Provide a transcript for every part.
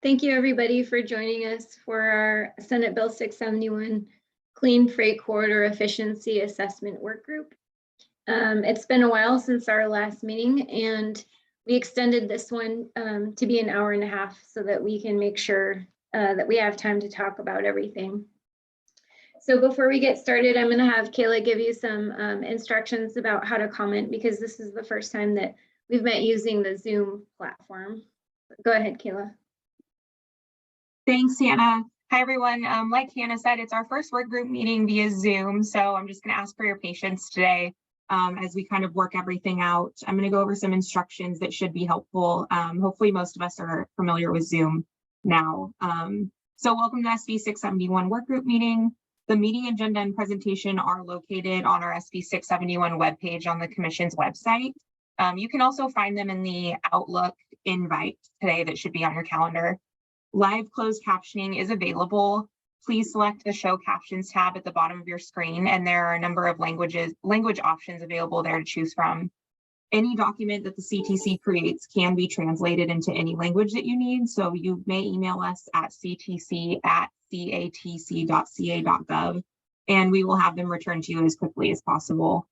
Thank you, everybody, for joining us for our Senate Bill 671 Clean Freight Corridor Efficiency Assessment Work Group. It's been a while since our last meeting, and we extended this one to be an hour and a half so that we can make sure that we have time to talk about everything. So before we get started, I'm going to have Kayla give you some instructions about how to comment, because this is the first time that we've met using the Zoom platform. Go ahead, Kayla. Thanks, Hannah. Hi, everyone. Like Hannah said, it's our first work group meeting via Zoom, so I'm just going to ask for your patience today as we kind of work everything out. I'm going to go over some instructions that should be helpful. Hopefully, most of us are familiar with Zoom now. So welcome to SB 671 work group meeting. The meeting agenda and presentation are located on our SB 671 webpage on the Commission's website. You can also find them in the Outlook invite today that should be on your calendar. Live closed captioning is available. Please select the Show Captions tab at the bottom of your screen, and there are a number of language options available there to choose from. Any document that the CTC creates can be translated into any language that you need, so you may email us at ctc@catc.ca.gov, and we will have them returned to you as quickly as possible.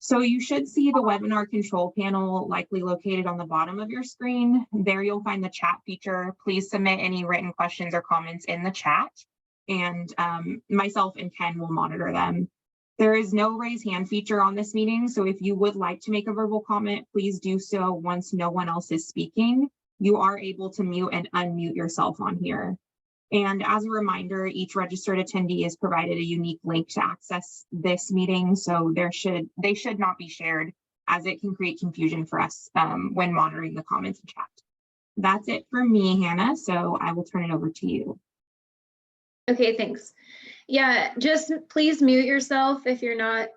So you should see the webinar control panel likely located on the bottom of your screen. There you'll find the chat feature. Please submit any written questions or comments in the chat, and myself and Ken will monitor them. There is no raise hand feature on this meeting, so if you would like to make a verbal comment, please do so once no one else is speaking. You are able to mute and unmute yourself on here. And as a reminder, each registered attendee is provided a unique link to access this meeting, so they should not be shared, as it can create confusion for us when monitoring the comments and chat. That's it for me, Hannah, so I will turn it over to you. Okay, thanks. Yeah, just please mute yourself if you're not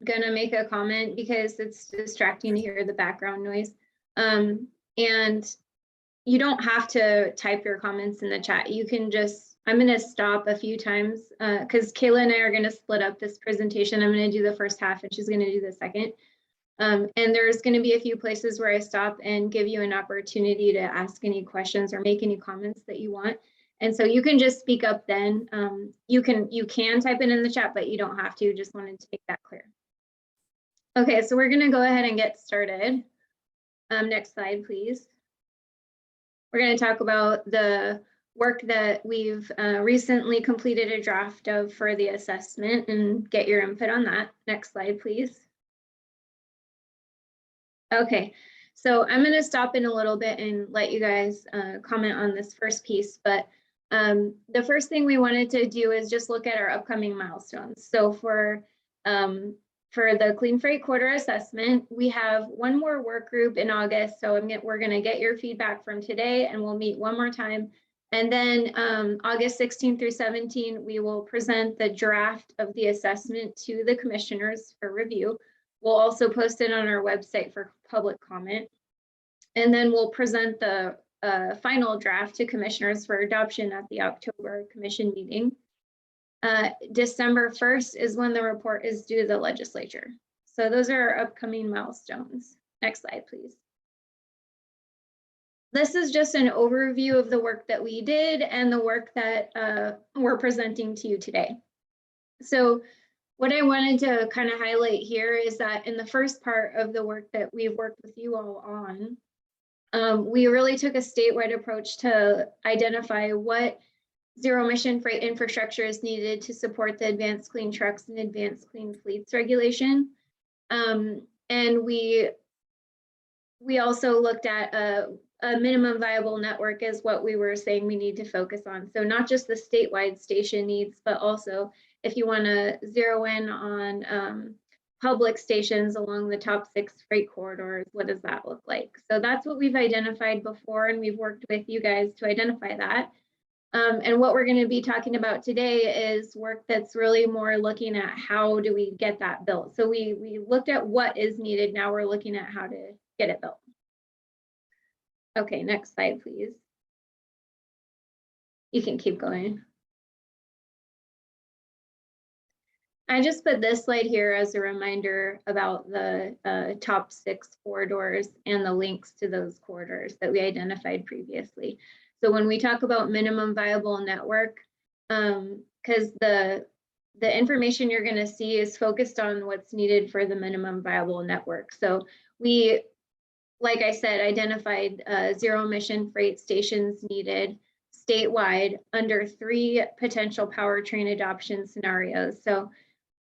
gonna make a comment, because it's distracting to hear the background noise. And you don't have to type your comments in the chat. You can just, I'm going to stop a few times because Kayla and I are going to split up this presentation. I'm going to do the first half and she's going to do the second. And there's going to be a few places where I stop and give you an opportunity to ask any questions or make any comments that you want. And so you can just speak up then. You can type it in the chat, but you don't have to. Just wanted to make that clear. Okay, so we're going to go ahead and get started. Next slide, please. We're going to talk about the work that we've recently completed a draft of for the assessment and get your input on that. Next slide, please. Okay, so I'm going to stop in a little bit and let you guys comment on this first piece, but the first thing we wanted to do is just look at our upcoming milestones. So for the Clean Freight Corridor assessment, we have one more work group in August. So we're going to get your feedback from today and we'll meet one more time. And then August 16 through 17, we will present the draft of the assessment to the commissioners for review. We'll also post it on our website for public comment. And then we'll present the final draft to commissioners for adoption at the October commission meeting. December 1st is when the report is due to the legislature. So those are our upcoming milestones. Next slide, please. This is just an overview of the work that we did and the work that we're presenting to you today. So what I wanted to kind of highlight here is that in the first part of the work that we've worked with you all on, we really took a statewide approach to identify what zero emission freight infrastructure is needed to support the advanced clean trucks and advanced clean fleets regulation. And we also looked at a minimum viable network as what we were saying we need to focus on. So not just the statewide station needs, but also if you want to zero in on public stations along the top 6 freight corridors, what does that look like? So that's what we've identified before, and we've worked with you guys to identify that. And what we're going to be talking about today is work that's really more looking at how do we get that built. So we looked at what is needed. Now we're looking at how to get it built. Okay, next slide, please. You can keep going. I just put this slide here as a reminder about the top 6 corridors and the links to those corridors that we identified previously. So when we talk about minimum viable network, because the information you're going to see is focused on what's needed for the minimum viable network. So we, like I said, identified zero emission freight stations needed statewide under 3 potential powertrain adoption scenarios. So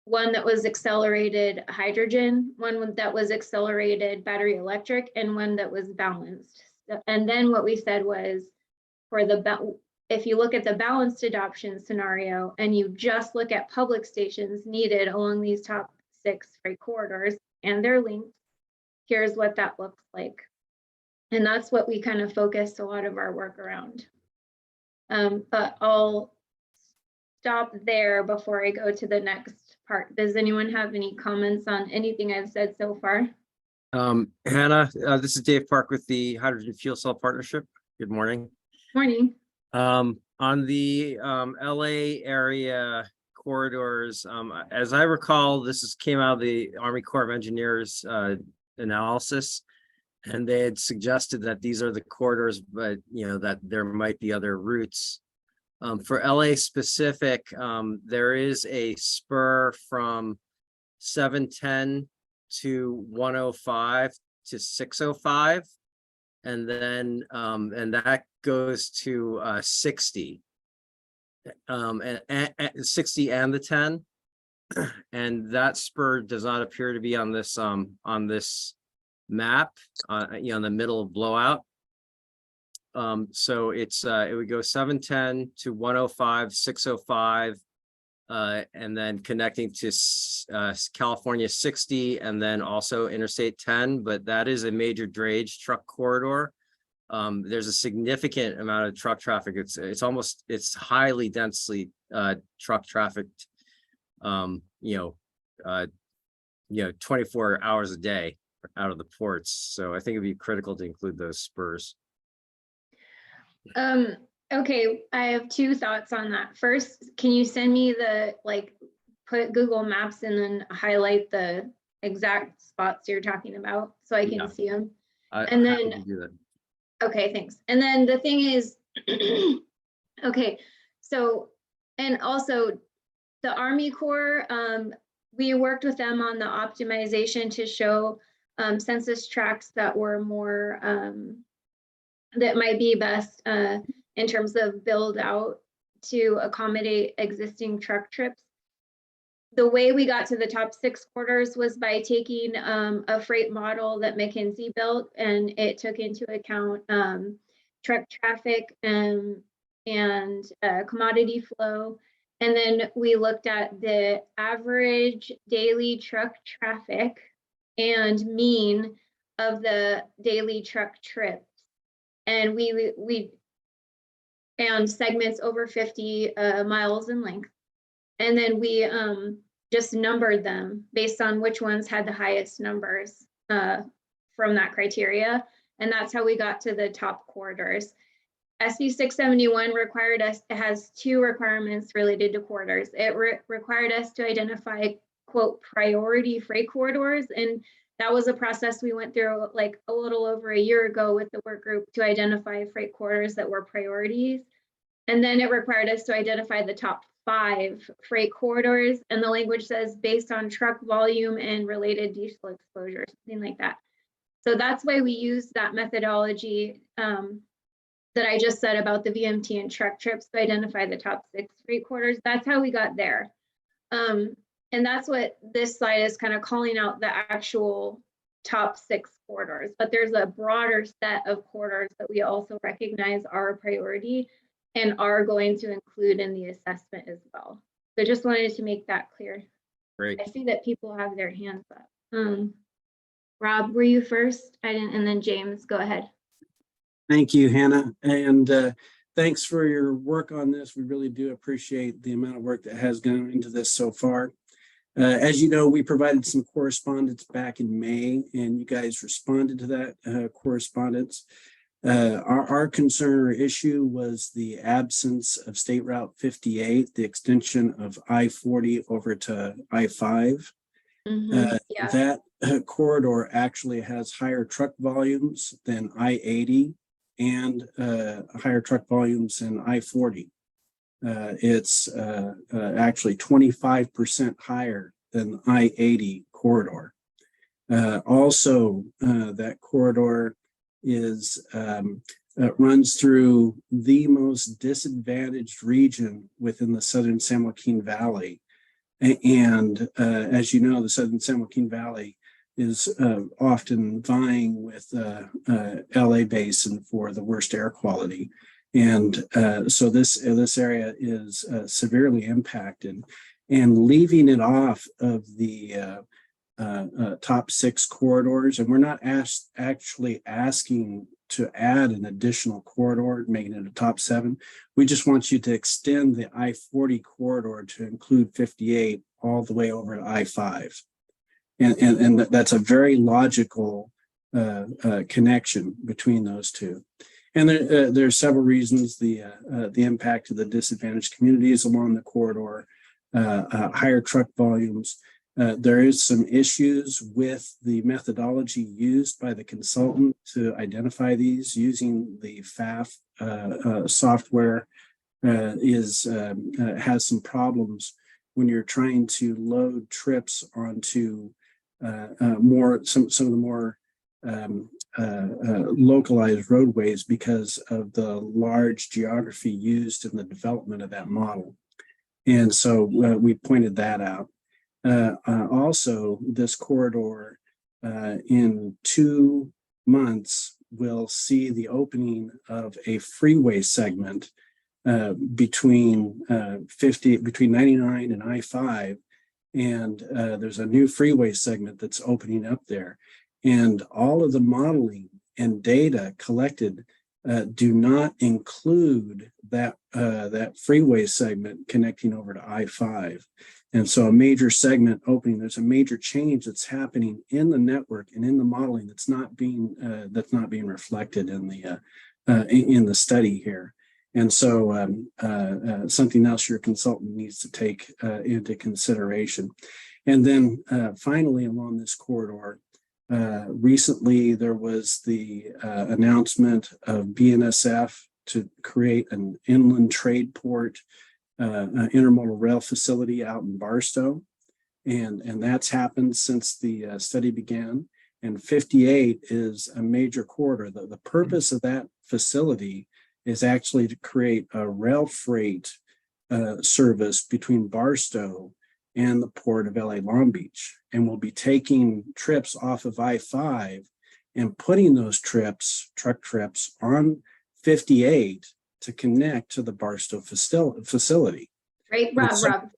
one that was accelerated hydrogen, one that was accelerated battery electric, and one that was balanced. And then what we said was, for if you look at the balanced adoption scenario and you just look at public stations needed along these top 6 freight corridors and their links, here's what that looks like. And that's what we kind of focused a lot of our work around. But I'll stop there before I go to the next part. Does anyone have any comments on anything I've said so far? Hannah, this is Dave Park with the Hydrogen Fuel Cell Partnership. Good morning. Morning. On the LA area corridors, as I recall, came out of the Army Corps of Engineers analysis, and they had suggested that these are the corridors, but that there might be other routes. For LA specific, there is a spur from 710 to 105 to 605. And then and that goes to 60 and 60 and the 10, and that spur does not appear to be on this map in the middle of blowout. So it's it would go 710 to 105, 605, and then connecting to California 60, and then also Interstate 10, but that is a major drayage truck corridor. There's a significant amount of truck traffic. It's highly densely truck trafficked, 24 hours a day out of the ports. So I think it'd be critical to include those spurs. Okay, I have 2 thoughts on that. First, can you send me put Google Maps and then highlight the exact spots you're talking about so I can see them? And then do that. Okay, thanks. And then the thing is, okay, so, and also the Army Corps, we worked with them on the optimization to show census tracts that were more, that might be best in terms of build out to accommodate existing truck trips. The way we got to the top 6 corridors was by taking a freight model that McKinsey built, and it took into account truck traffic and commodity flow. And then we looked at the average daily truck traffic and mean of the daily truck trips. And we found segments over 50 miles in length. And then we just numbered them based on which ones had the highest numbers from that criteria. And that's how we got to the top corridors. SB 671 required us, it has 2 requirements related to corridors. It required us to identify, quote, priority freight corridors. And that was a process we went through like a little over a year ago with the work group to identify freight corridors that were priorities. And then it required us to identify the top 5 freight corridors. And the language says based on truck volume and related diesel exposure, something like that. So that's why we use that methodology that I just said about the VMT and truck trips to identify the top 6 freight corridors. That's how we got there. And that's what this slide is kind of calling out, the actual top 6 corridors. But there's a broader set of corridors that we also recognize are a priority and are going to include in the assessment as well. So just wanted to make that clear. Great. I see that people have their hands up. Rob, were you first? I didn't, and then James, go ahead. Thank you, Hannah, and thanks for your work on this. We really do appreciate the amount of work that has gone into this so far. As you know, we provided some correspondence back in May, and you guys responded to that correspondence. Our concern or issue was the absence of State Route 58, the extension of I-40 over to I-5. Yeah. That corridor actually has higher truck volumes than I-80 and higher truck volumes in I-40. It's actually 25% higher than I-80 corridor. Also, that corridor is runs through the most disadvantaged region within the Southern San Joaquin Valley. And as you know, the Southern San Joaquin Valley is often vying with LA Basin for the worst air quality. And so this area is severely impacted, and leaving it off of the top 6 corridors. And we're not actually asking to add an additional corridor, making it a top 7. We just want you to extend the I-40 corridor to include 58 all the way over to I-5. And that's a very logical connection between those two. And there are several reasons: the impact of the disadvantaged communities along the corridor, higher truck volumes. There is some issues with the methodology used by the consultant to identify these. Using the FAF software has some problems when you're trying to load trips onto some of the more localized roadways because of the large geography used in the development of that model. And so we pointed that out. Also, this corridor in 2 months will see the opening of a freeway segment between 99 and I-5, and there's a new freeway segment that's opening up there. And all of the modeling and data collected do not include that freeway segment connecting over to I-5. And so a major segment opening, there's a major change that's happening in the network and in the modeling that's not being reflected in the study here. And so something else your consultant needs to take into consideration. And then finally, along this corridor, recently there was the announcement of BNSF to create an inland trade port, intermodal rail facility out in Barstow. And that's happened since the study began. And 58 is a major corridor. The purpose of that facility is actually to create a rail freight service between Barstow and the port of LA Long Beach. And we'll be taking trips off of I-5 and putting those trips, truck trips, on 58 to connect to the Barstow facility. Right, Rob,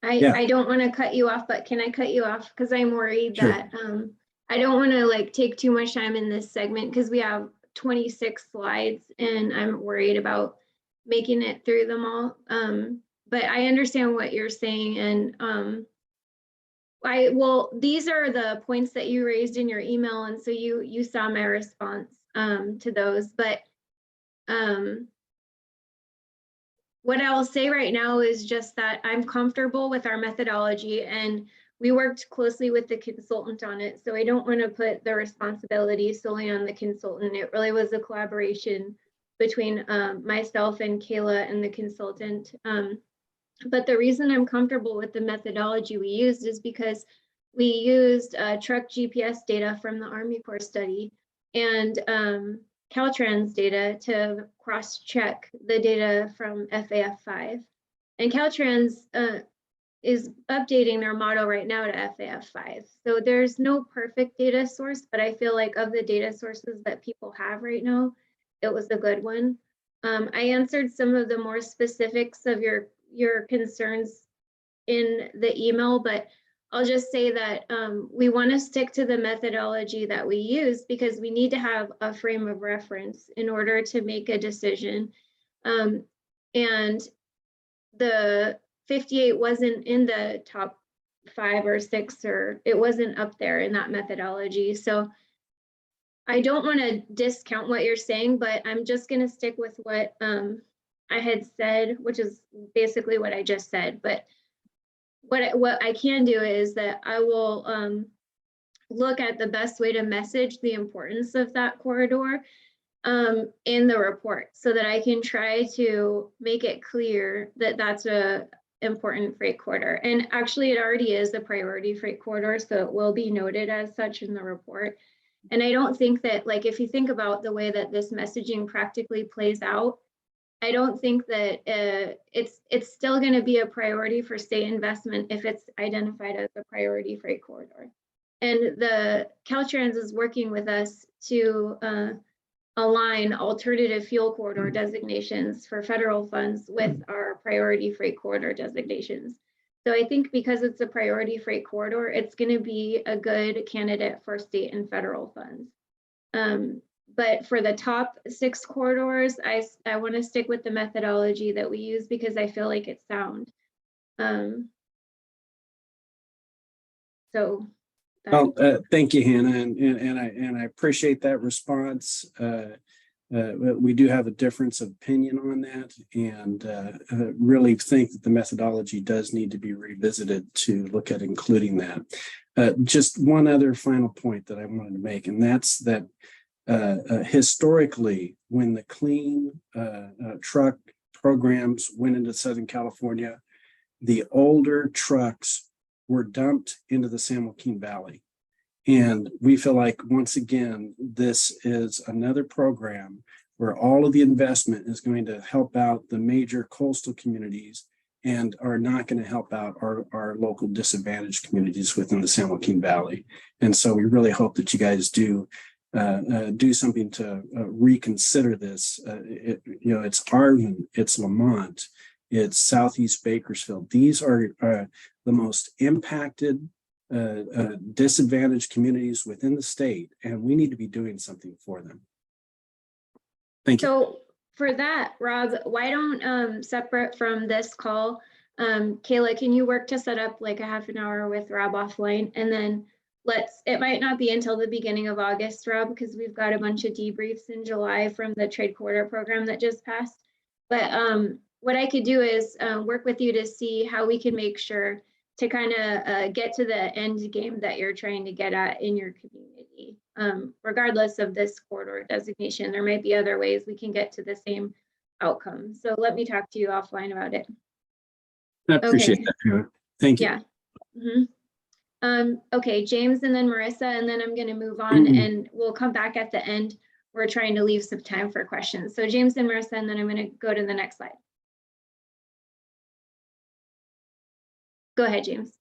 I don't want to cut you off, but can I cut you off? Because I'm worried that I don't want to take too much time in this segment because we have 26 slides and I'm worried about making it through them all. But I understand what you're saying, and these are the points that you raised in your email, and so you saw my response to those. But what I'll say right now is just that I'm comfortable with our methodology, and we worked closely with the consultant on it. So I don't want to put the responsibility solely on the consultant. It really was a collaboration between myself and Kayla and the consultant. But the reason I'm comfortable with the methodology we used is because we used truck GPS data from the Army Corps study and Caltrans data to cross-check the data from FAF5. And Caltrans is updating their model right now to FAF5. So there's no perfect data source, but I feel like of the data sources that people have right now, it was a good one. I answered some of the more specifics of your concerns in the email, but I'll just say that we want to stick to the methodology that we use because we need to have a frame of reference in order to make a decision. And the 58 wasn't in the top 5 or 6, or it wasn't up there in that methodology. So I don't want to discount what you're saying, but I'm just going to stick with what I had said, which is basically what I just said. But what I can do is that I will look at the best way to message the importance of that corridor in the report so that I can try to make it clear that that's a important freight corridor. And actually it already is a priority freight corridor, so it will be noted as such in the report. And I don't think that, like, if you think about the way that this messaging practically plays out, I don't think that it's still going to be a priority for state investment if it's identified as a priority freight corridor. And the Caltrans is working with us to align alternative fuel corridor designations for federal funds with our priority freight corridor designations. So I think because it's a priority freight corridor, it's going to be a good candidate for state and federal funds. But for the top 6 corridors, I want to stick with the methodology that we use because I feel like it's sound. So. Well, thank you, Hannah, and I appreciate that response. We do have a difference of opinion on that, and really think that the methodology does need to be revisited to look at including that. Just one other final point that I wanted to make, and that's that historically, when the clean truck programs went into Southern California, the older trucks were dumped into the San Joaquin Valley. And we feel like, once again, this is another program where all of the investment is going to help out the major coastal communities and are not going to help out our local disadvantaged communities within the San Joaquin Valley. And so we really hope that you guys do something to reconsider this. It's Arvin, it's Lamont, it's Southeast Bakersfield. These are the most impacted, disadvantaged communities within the state, and we need to be doing something for them. Thank you. So for that, Rob, why don't separate from this call, Kayla, can you work to set up like a half an hour with Rob offline, and then it might not be until the beginning of August, Rob, because we've got a bunch of debriefs in July from the trade corridor program that just passed. But what I could do is work with you to see how we can make sure to kind of get to the end game that you're trying to get at in your community. Regardless of this corridor designation, there might be other ways we can get to the same outcome. So let me talk to you offline about it. I appreciate that, Hannah. Thank you. Yeah. Okay, James and then Marissa, and then I'm going to move on and we'll come back at the end. We're trying to leave some time for questions. So James and Marissa, and then I'm going to go to the next slide. Go ahead, James.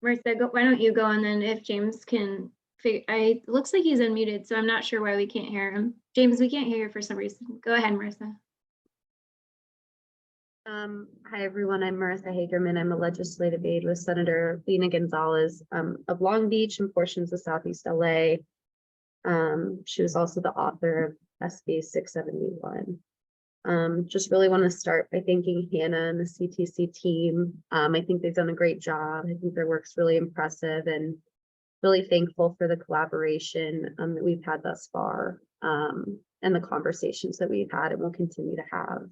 Marissa, why don't you go, and then if James can figure, it looks like he's unmuted, so I'm not sure why we can't hear him. James, we can't hear you for some reason. Go ahead, Marissa. Hi, everyone. I'm Marissa Hagerman. I'm a legislative aide with Senator Lena Gonzalez of Long Beach and portions of Southeast LA. She was also the author of SB 671. Just really want to start by thanking Hannah and the CTC team. I think they've done a great job. I think their work's really impressive, and really thankful for the collaboration that we've had thus far, and the conversations that we've had and will continue to have.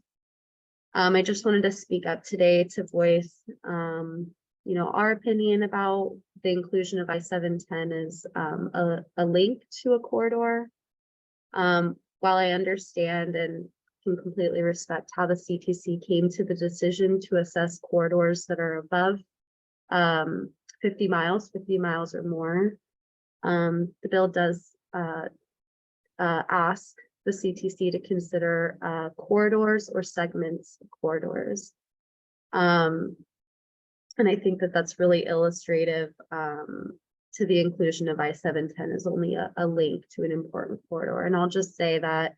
I just wanted to speak up today to voice, our opinion about the inclusion of I-710 as a link to a corridor. While I understand and can completely respect how the CTC came to the decision to assess corridors that are above 50 miles or more, the bill does ask the CTC to consider corridors or segments of corridors. And I think that that's really illustrative to the inclusion of I-710 as only a link to an important corridor. And I'll just say that,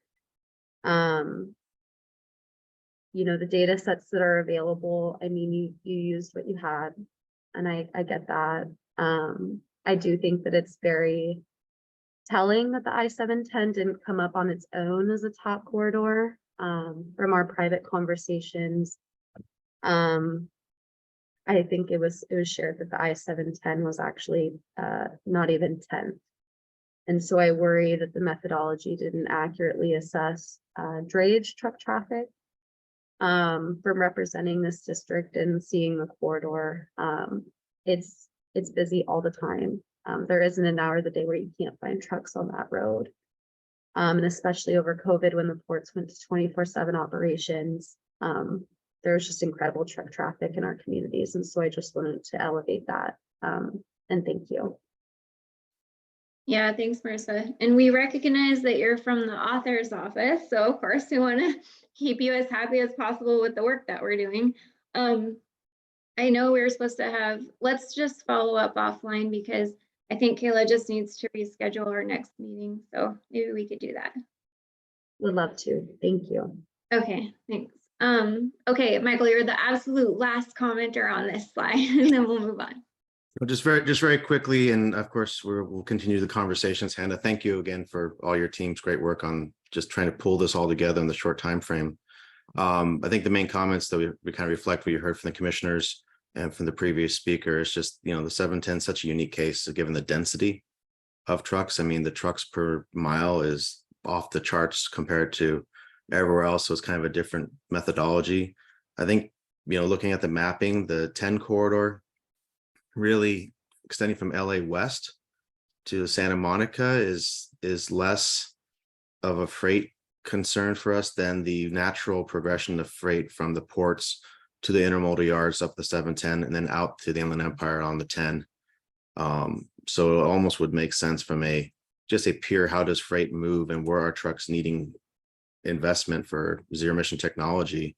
the data sets that are available, I mean, you used what you had, and I get that. I do think that it's very telling that the I-710 didn't come up on its own as a top corridor. From our private conversations, I think it was shared that the I-710 was actually not even 10th. And so I worry that the methodology didn't accurately assess drayage truck traffic. From representing this district and seeing the corridor, it's it's busy all the time. There isn't an hour of the day where you can't find trucks on that road. And especially over COVID, when the ports went to 24/7 operations, there was just incredible truck traffic in our communities. And so I just wanted to elevate that. And thank you. Yeah, thanks, Marissa. And we recognize that you're from the author's office. So of course we want to keep you as happy as possible with the work that we're doing. I know we were supposed to have, let's just follow up offline because I think Kayla just needs to reschedule our next meeting. So maybe we could do that. Would love to. Thank you. Okay, thanks. Okay, Michael, you're the absolute last commenter on this slide, and then we'll move on. Well, just very quickly, and of course, we'll continue the conversations. Hannah, thank you again for all your team's great work on just trying to pull this all together in the short time frame. I think the main comments that we kind of reflect what you heard from the commissioners and from the previous speaker is just, you know, the 710 is such a unique case given the density of trucks. I mean, the trucks per mile is off the charts compared to everywhere else. So it's kind of a different methodology. I think, you know, looking at the mapping, the 10 corridor really extending from LA West to Santa Monica is less of a freight concern for us than the natural progression of freight from the ports to the intermodal yards up the 710 and then out to the Inland Empire on the 10. So it almost would make sense from just a pure how does freight move and where are trucks needing investment for zero emission technology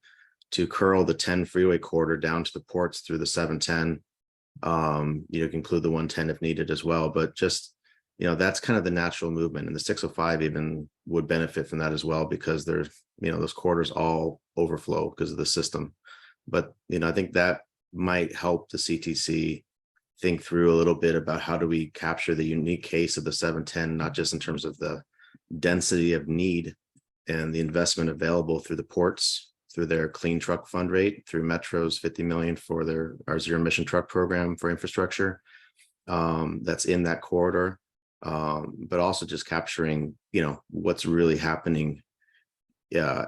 to curl the 10 freeway corridor down to the ports through the 710. You can include the 110 if needed as well, but just, you know, that's kind of the natural movement, and the 605 even would benefit from that as well because there's, you know, those corridors all overflow because of the system. But, you know, I think that might help the CTC think through a little bit about how do we capture the unique case of the 710, not just in terms of the density of need and the investment available through the ports, through their clean truck fund rate, through Metro's 50 million for our zero emission truck program for infrastructure that's in that corridor, but also just capturing, you know, what's really happening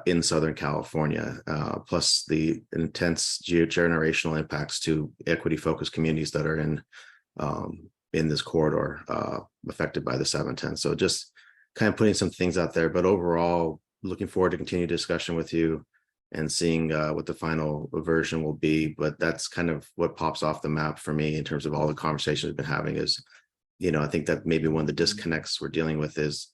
in Southern California, plus the intense generational impacts to equity focused communities that are in this corridor affected by the 710. So just kind of putting some things out there, but overall looking forward to continued discussion with you and seeing what the final version will be. But that's kind of what pops off the map for me in terms of all the conversations we've been having is, you know, I think that maybe one of the disconnects we're dealing with is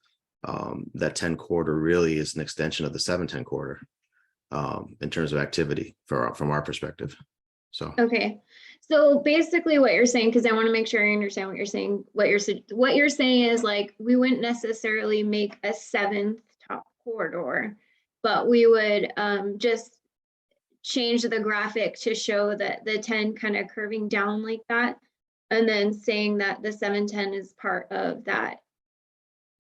that 10 corridor really is an extension of the 710 corridor in terms of activity from our perspective. So Okay, so basically what you're saying, because I want to make sure I understand what you're saying, what you're saying is like we wouldn't necessarily make a 7th top corridor, but we would just change the graphic to show that the 10 kind of curving down like that, and then saying that the 710 is part of that.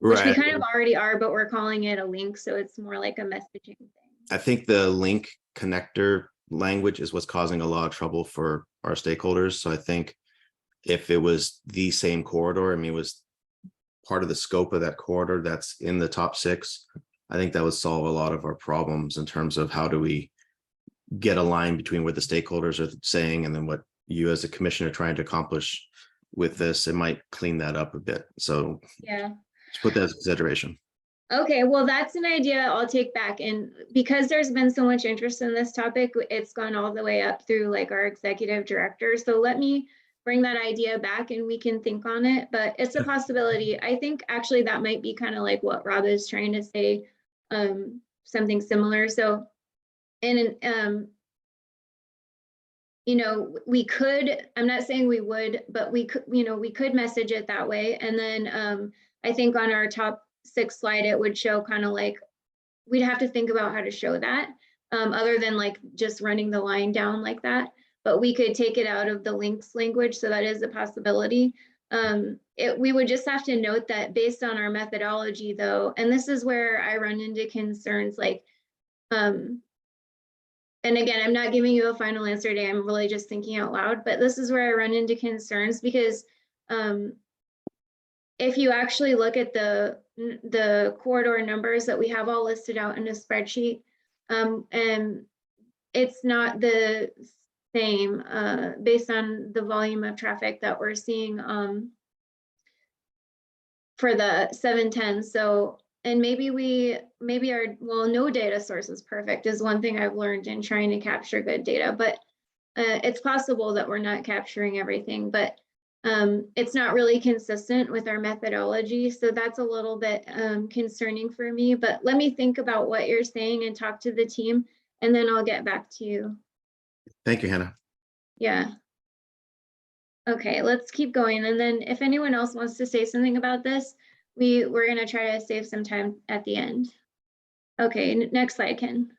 Which we kind of already are, but we're calling it a link, so it's more like a messaging thing. I think the link connector language is what's causing a lot of trouble for our stakeholders. So I think if it was the same corridor, I mean, it was part of the scope of that corridor that's in the top 6, I think that would solve a lot of our problems in terms of how do we get a line between what the stakeholders are saying and then what you as a commissioner are trying to accomplish with this. It might clean that up a bit. So yeah. Just put that as consideration. Okay, well, that's an idea I'll take back. And because there's been so much interest in this topic, it's gone all the way up through like our executive director. So let me bring that idea back and we can think on it, but it's a possibility. I think actually that might be kind of like what Rob is trying to say, something similar. So, and you know, we could, I'm not saying we would, but we could, you know, we could message it that way. And then I think on our top 6 slide, it would show kind of like, we'd have to think about how to show that other than like just running the line down like that, but we could take it out of the links language. So that is a possibility. We would just have to note that based on our methodology though, and this is where I run into concerns like, and again, I'm not giving you a final answer today, I'm really just thinking out loud, but this is where I run into concerns because if you actually look at the corridor numbers that we have all listed out in a spreadsheet, and it's not the same based on the volume of traffic that we're seeing for the 710. So, and maybe well, no data source is perfect is one thing I've learned in trying to capture good data, but it's possible that we're not capturing everything, but it's not really consistent with our methodology. So that's a little bit concerning for me, but let me think about what you're saying and talk to the team, and then I'll get back to you. Thank you, Hannah. Yeah. Okay, let's keep going. And then if anyone else wants to say something about this, we're gonna try to save some time at the end. Okay, next slide, Ken.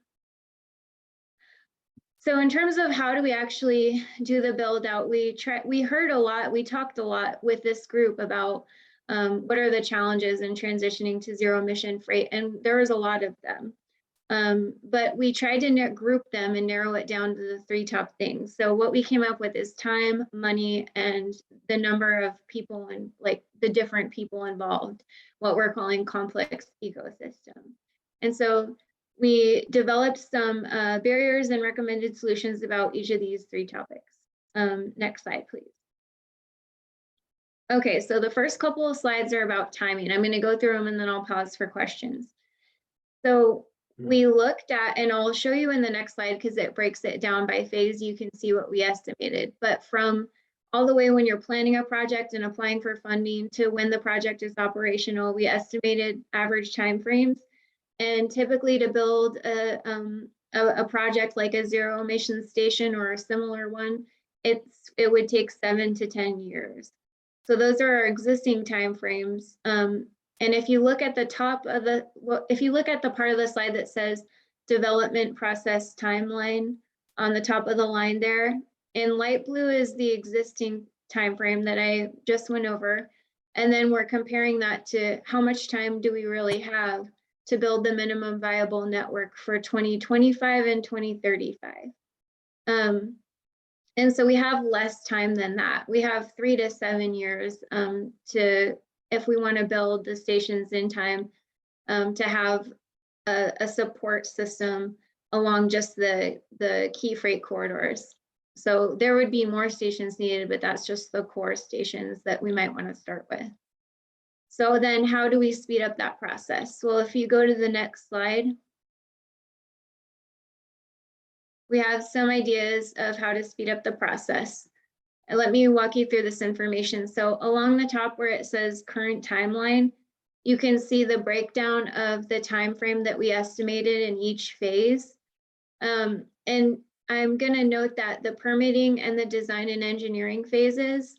So in terms of how do we actually do the build out, we heard a lot, we talked a lot with this group about what are the challenges in transitioning to zero emission freight, and there was a lot of them. But we tried to group them and narrow it down to the 3 top things. So what we came up with is time, money, and the number of people and like the different people involved, what we're calling complex ecosystem. And so we developed some barriers and recommended solutions about each of these 3 topics. Next slide, please. Okay, so the first couple of slides are about timing. I'm going to go through them and then I'll pause for questions. So we looked at, and I'll show you in the next slide because it breaks it down by phase. You can see what we estimated, but from all the way when you're planning a project and applying for funding to when the project is operational, we estimated average timeframes. And typically to build a project like a zero emission station or a similar one, it would take 7 to 10 years. So those are our existing timeframes. And if you look at the top of the, if you look at the part of the slide that says development process timeline on the top of the line there, in light blue is the existing timeframe that I just went over. And then we're comparing that to how much time do we really have to build the minimum viable network for 2025 and 2035. And so we have less time than that. We have 3 to 7 years if we want to build the stations in time to have a support system along just the key freight corridors. So there would be more stations needed, but that's just the core stations that we might want to start with. So then how do we speed up that process? Well, if you go to the next slide, we have some ideas of how to speed up the process. And let me walk you through this information. So along the top where it says current timeline, you can see the breakdown of the time frame that we estimated in each phase. And I'm going to note that the permitting and the design and engineering phases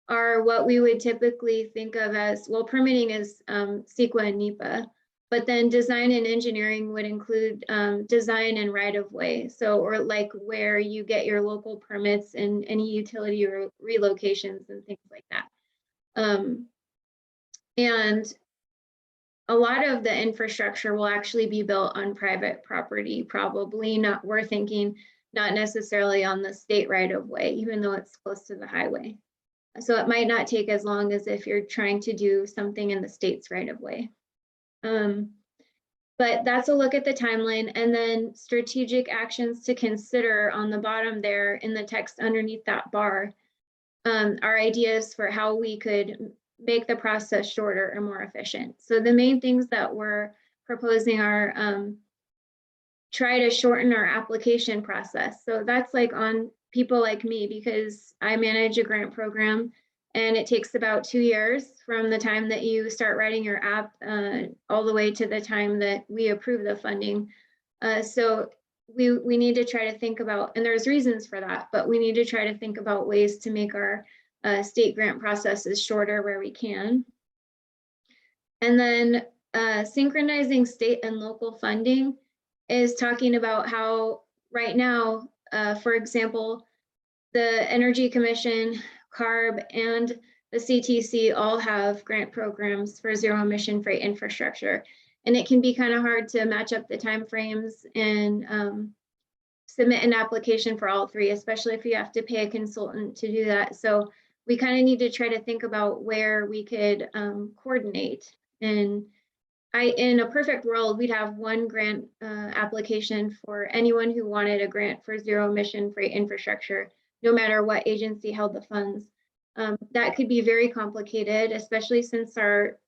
are what we would typically think of as, well, permitting is CEQA and NEPA, but then design and engineering would include design and right of way. So, or like where you get your local permits and any utility or relocations and things like that. And a lot of the infrastructure will actually be built on private property, probably not, we're thinking not necessarily on the state right of way, even though it's close to the highway. So it might not take as long as if you're trying to do something in the state's right of way. But that's a look at the timeline, and then strategic actions to consider on the bottom there in the text underneath that bar are ideas for how we could make the process shorter and more efficient. So the main things that we're proposing are try to shorten our application process. So that's like on people like me, because I manage a grant program and it takes about 2 years from the time that you start writing your app all the way to the time that we approve the funding. So we need to try to think about, and there's reasons for that, but we need to try to think about ways to make our state grant processes shorter where we can. And then synchronizing state and local funding is talking about how right now, for example, the Energy Commission, CARB, and the CTC all have grant programs for zero emission freight infrastructure. And it can be kind of hard to match up the timeframes and submit an application for all 3, especially if you have to pay a consultant to do that. So we kind of need to try to think about where we could coordinate and in a perfect world, we'd have one grant application for anyone who wanted a grant for zero emission freight infrastructure, no matter what agency held the funds. That could be very complicated, especially since our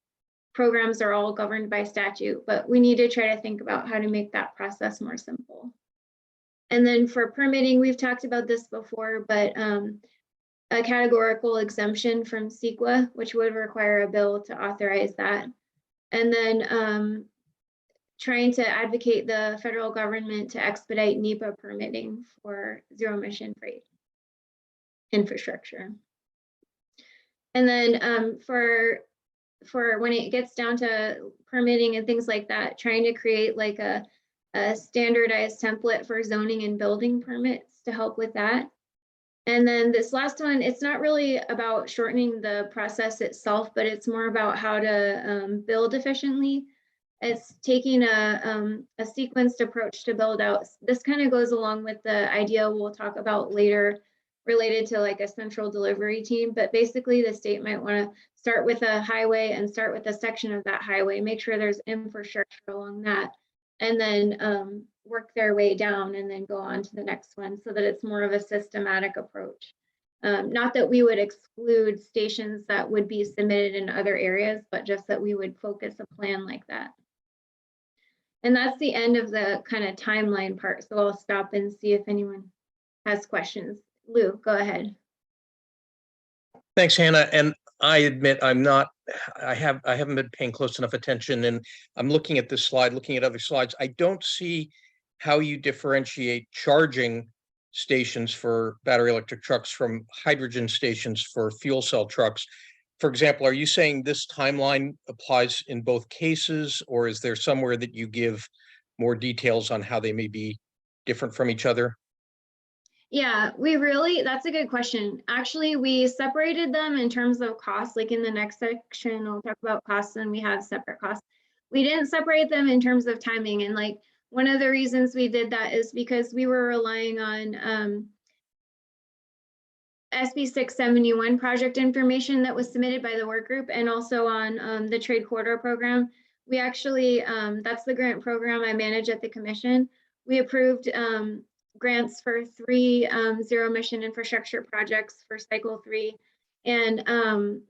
programs are all governed by statute, but we need to try to think about how to make that process more simple. And then for permitting, we've talked about this before, but a categorical exemption from CEQA, which would require a bill to authorize that. And then trying to advocate the federal government to expedite NEPA permitting for zero emission freight infrastructure. And then for when it gets down to permitting and things like that, trying to create like a standardized template for zoning and building permits to help with that. And then this last one, it's not really about shortening the process itself, but it's more about how to build efficiently. It's taking a sequenced approach to build out. This kind of goes along with the idea we'll talk about later related to like a central delivery team. But basically the state might want to start with a highway and start with a section of that highway, make sure there's infrastructure along that, and then work their way down and then go on to the next one so that it's more of a systematic approach. Not that we would exclude stations that would be submitted in other areas, but just that we would focus a plan like that. And that's the end of the kind of timeline part. So I'll stop and see if anyone has questions. Lou, go ahead. Thanks, Hannah. And I admit I haven't been paying close enough attention, and I'm looking at this slide, looking at other slides. I don't see how you differentiate charging stations for battery electric trucks from hydrogen stations for fuel cell trucks. For example, are you saying this timeline applies in both cases, or is there somewhere that you give more details on how they may be different from each other? Yeah, that's a good question. Actually, we separated them in terms of costs, like in the next section, I'll talk about costs and we have separate costs. We didn't separate them in terms of timing. And like, one of the reasons we did that is because we were relying on SB 671 project information that was submitted by the work group and also on the trade corridor program. We actually, that's the grant program I manage at the commission. We approved grants for 3 zero emission infrastructure projects for cycle 3. And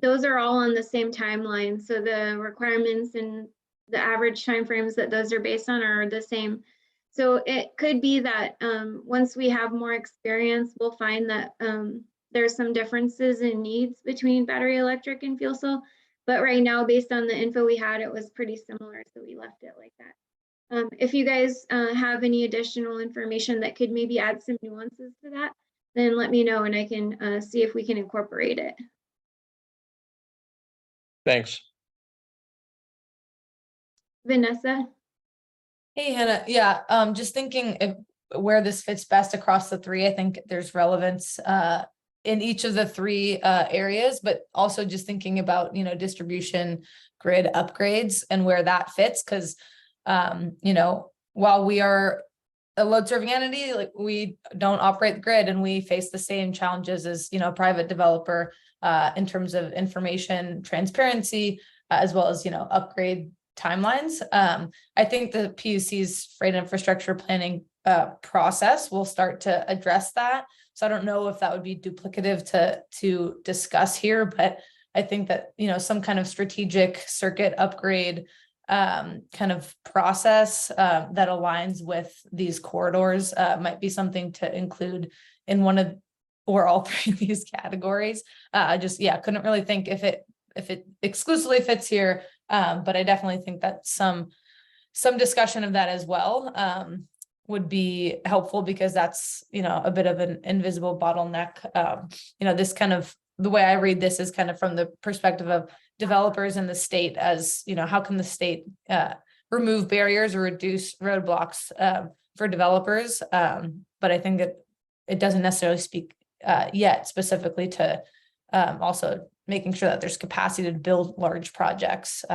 those are all on the same timeline. So the requirements and the average timeframes that those are based on are the same. So it could be that once we have more experience, we'll find that there's some differences in needs between battery electric and fuel cell. But right now, based on the info we had, it was pretty similar. So we left it like that. If you guys have any additional information that could maybe add some nuances to that, then let me know and I can see if we can incorporate it. Thanks. Vanessa? Hey, Hannah. Yeah, just thinking where this fits best across the 3. I think there's relevance in each of the 3 areas, but also just thinking about, distribution grid upgrades and where that fits. Because, while we are a load serving entity, like we don't operate the grid and we face the same challenges as, a private developer in terms of information transparency, as well as, upgrade timelines. I think the PUC's freight infrastructure planning process will start to address that. So I don't know if that would be duplicative to discuss here, but I think that, some kind of strategic circuit upgrade kind of process that aligns with these corridors might be something to include in one of or all 3 of these categories. I just, couldn't really think if it exclusively fits here. But I definitely think that some discussion of that as well would be helpful, because that's, a bit of an invisible bottleneck. This kind of, the way I read this is kind of from the perspective of developers in the state as, how can the state remove barriers or reduce roadblocks for developers? But I think that it doesn't necessarily speak yet specifically to also making sure that there's capacity to build large projects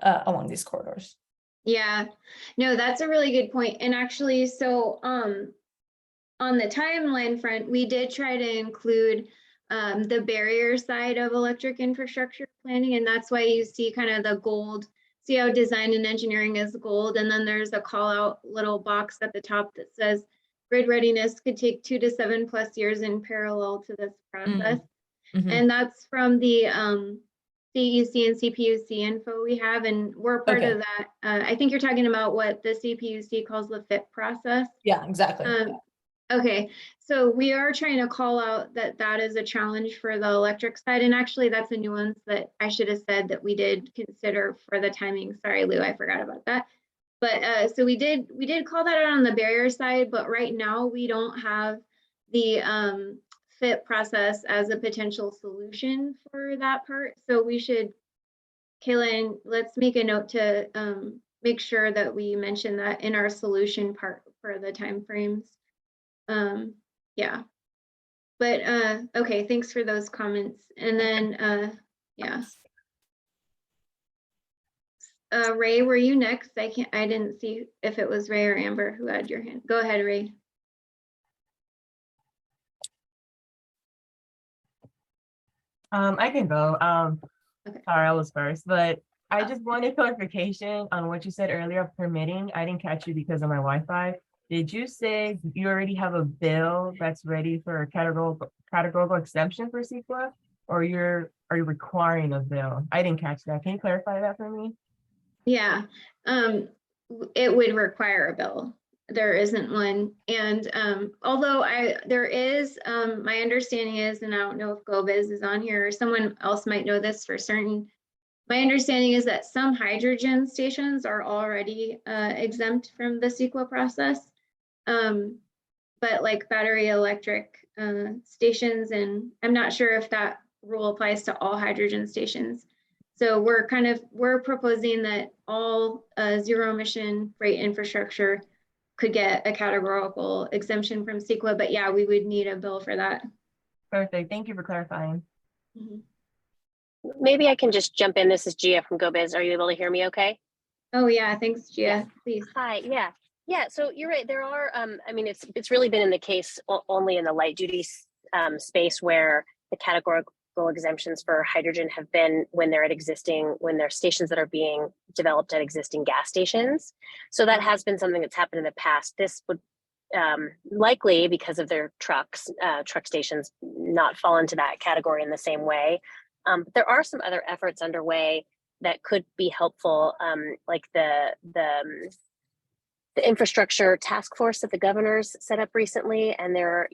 along these corridors. Yeah, no, that's a really good point. And actually, so on the timeline front, we did try to include the barrier side of electric infrastructure planning. And that's why you see kind of the gold, see how design and engineering is gold. And then there's a call out little box at the top that says grid readiness could take 2 to 7+ years in parallel to this process. Mhm. And that's from the CEC and CPUC info we have, and we're part Okay. of that. I think you're talking about what the CPUC calls the FIT process. Yeah, exactly. Okay, so we are trying to call out that that is a challenge for the electric side, and actually that's a nuance that I should have said that we did consider for the timing. Sorry, Lou, I forgot about that. But so we did call that out on the barrier side, but right now we don't have the FIT process as a potential solution for that part. So we should, Kaylin, let's make a note to make sure that we mention that in our solution part for the timeframes. Yeah. But okay, thanks for those comments. And then yeah. Ray, were you next? I didn't see if it was Ray or Amber who had your hand. Go ahead, Ray. I can go. Okay. Sorry, I was first, but I just wanted clarification on what you said earlier, permitting. I didn't catch you because of my Wi-Fi. Did you say you already have a bill that's ready for a categorical exemption for CEQA, or are you requiring a bill? I didn't catch that. Can you clarify that for me? Yeah, it would require a bill. There isn't one. And although there is, my understanding is, and I don't know if GoBiz is on here or someone else might know this for certain. My understanding is that some hydrogen stations are already exempt from the CEQA process. But like battery electric stations, and I'm not sure if that rule applies to all hydrogen stations. So we're proposing that all zero emission freight infrastructure could get a categorical exemption from CEQA, but yeah, we would need a bill for that. Perfect. Thank you for clarifying. Mm-hmm. Maybe I can just jump in. This is Gia from GoBiz. Are you able to hear me okay? Oh yeah, thanks, Gia. Yeah. Please. Hi, yeah. So you're right. There are, I mean, it's really been in the case only in the light duty space where the categorical exemptions for hydrogen have been when they're stations that are being developed at existing gas stations. So that has been something that's happened in the past. This would likely, because of their truck stations, not fall into that category in the same way. But there are some other efforts underway that could be helpful, like the infrastructure task force that the governor's set up recently, and there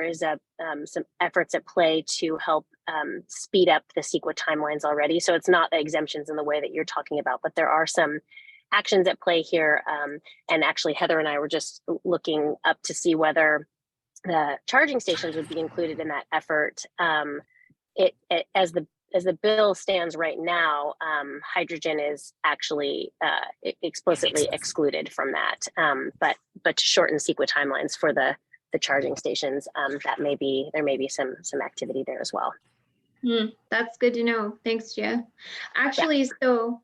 is some efforts at play to help speed up the CEQA timelines already. So it's not exemptions in the way that you're talking about, but there are some actions at play here. And actually, Heather and I were just looking up to see whether the charging stations would be included in that effort. As the bill stands right now, hydrogen is actually explicitly excluded from that. But to shorten CEQA timelines for the charging stations, there may be some activity there as well. That's good to know. Thanks, Gia. Actually, yeah. So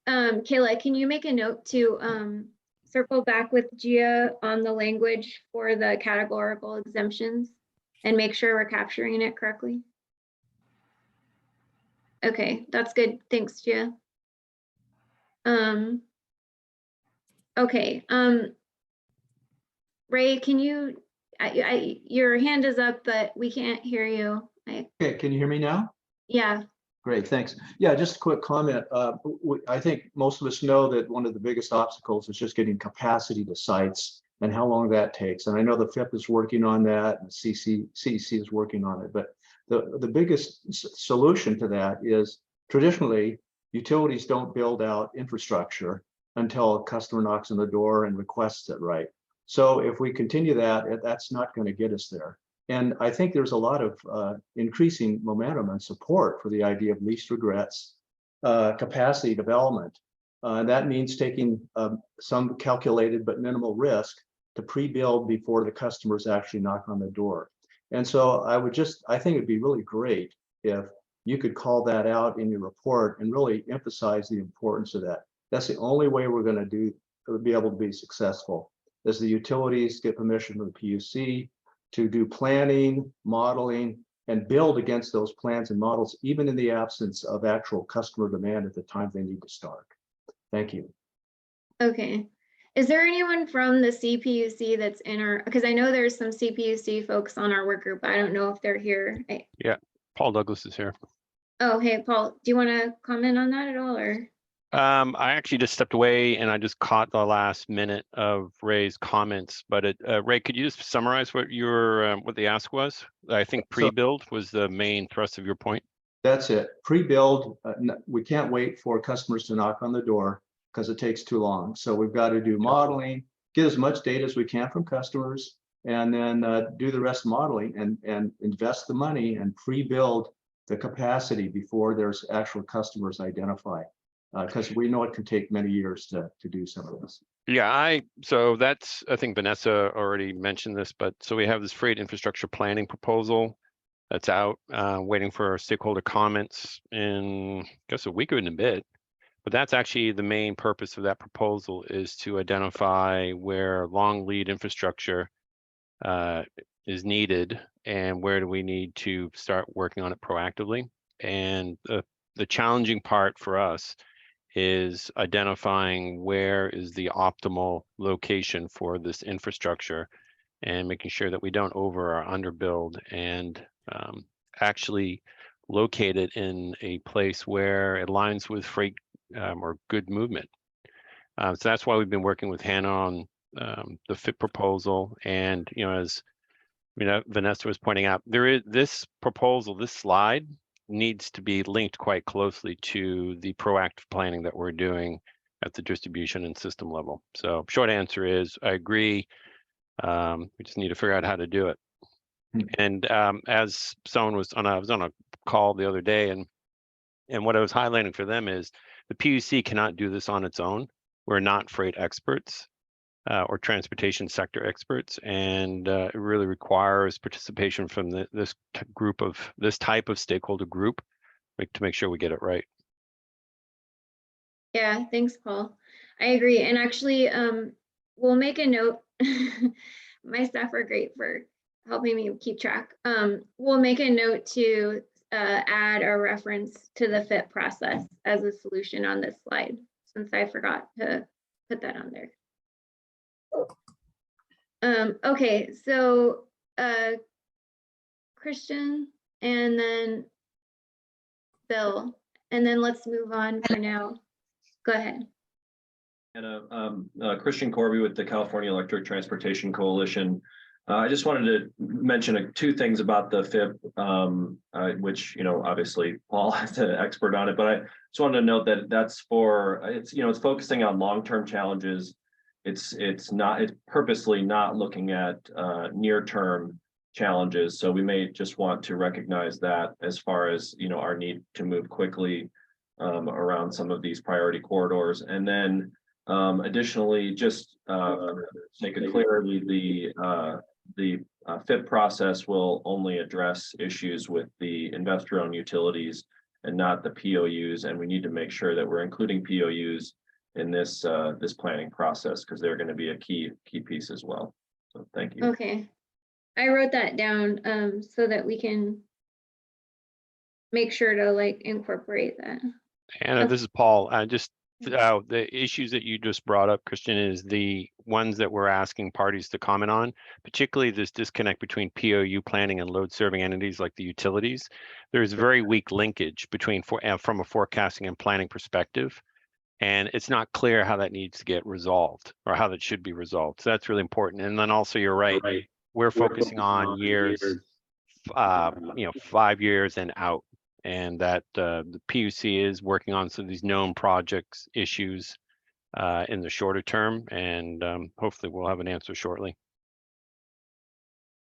Kayla, can you make a note to circle back with Gia on the language for the categorical exemptions and make sure we're capturing it correctly? Okay, that's good. Thanks, Gia. Okay. Ray, can you? Your hand is up, but we can't hear you. Okay, can you hear me now? Yeah. Great, thanks. Yeah, just a quick comment. I think most of us know that one of the biggest obstacles is just getting capacity to sites and how long that takes. And I know the FIP is working on that, and CEC is working on it. But the biggest solution to that is traditionally utilities don't build out infrastructure until a customer knocks on the door and requests it, right? So if we continue that, that's not going to get us there. And I think there's a lot of increasing momentum and support for the idea of least regrets, capacity development. And that means taking some calculated but minimal risk to pre-build before the customers actually knock on the door. And so I think it'd be really great if you could call that out in your report and really emphasize the importance of that. That's the only way we're going to be able to be successful, is the utilities get permission from the PUC, to do planning, modeling, and build against those plans and models, even in the absence of actual customer demand at the time they need to start. Thank you. Okay. Is there anyone from the CPUC that's in our, because I know there's some CPUC folks on our work group. I don't know if they're here. Paul Douglas is here. Oh, hey, Paul, do you want to comment on that at all, or? I actually just stepped away and I just caught the last minute of Ray's comments, but Ray, could you just summarize what your what the ask was? I think pre-build was the main thrust of your point. That's it. Pre-build, we can't wait for customers to knock on the door because it takes too long. So we've got to do modeling, get as much data as we can from customers, and then do the rest modeling and invest the money and pre-build the capacity before there's actual customers identified. Because we know it can take many years to do some of this. Yeah, so that's, I think Vanessa already mentioned this, but so we have this freight infrastructure planning proposal that's out, waiting for stakeholder comments in, I guess, a week or in a bit. But that's actually the main purpose of that proposal, is to identify where long lead infrastructure is needed and where do we need to start working on it proactively. And the challenging part for us is identifying where is the optimal location for this infrastructure and making sure that we don't over or underbuild, and actually locate it in a place where it aligns with freight or good movement. So that's why we've been working with Hannah on the FIT proposal. And, you know, as Vanessa was pointing out, there is this proposal, this slide needs to be linked quite closely to the proactive planning that we're doing at the distribution and system level. So short answer is I agree. We just need to figure out how to do it. And as someone was on, I was on a call the other day, and what I was highlighting for them is the PUC cannot do this on its own. We're not freight experts or transportation sector experts, and it really requires participation from this type of stakeholder group to make sure we get it right. Yeah, thanks, Paul. I agree. And actually, we'll make a note. My staff are great for helping me keep track. We'll make a note to add a reference to the FIT process as a solution on this slide, since I forgot to put that on there. Okay, so Christian and then Bill, and then let's move on for now. Go ahead. And Christian Corby with the California Electric Transportation Coalition. I just wanted to mention two things about the FIP, which, you know, obviously Paul is an expert on it, but I just wanted to note that that's for, it's focusing on long-term challenges. It's purposely not looking at near-term challenges. So we may just want to recognize that as far as, our need to move quickly around some of these priority corridors. And then additionally, just make it clear, the FIP process will only address issues with the investor-owned utilities and not the POUs. And we need to make sure that we're including POUs in this planning process, because they're going to be a key piece as well. So thank you. Okay, I wrote that down so that we can make sure to incorporate that. And this is Paul. The issues that you just brought up, Christian, is the ones that we're asking parties to comment on, particularly this disconnect between POU planning and load serving entities like the utilities. There's very weak linkage between from a forecasting and planning perspective. And it's not clear how that needs to get resolved or how that should be resolved. So that's really important. And then also, you're right, we're focusing on years, 5 years and out. And that the PUC is working on some of these known projects issues in the shorter term, and hopefully we'll have an answer shortly.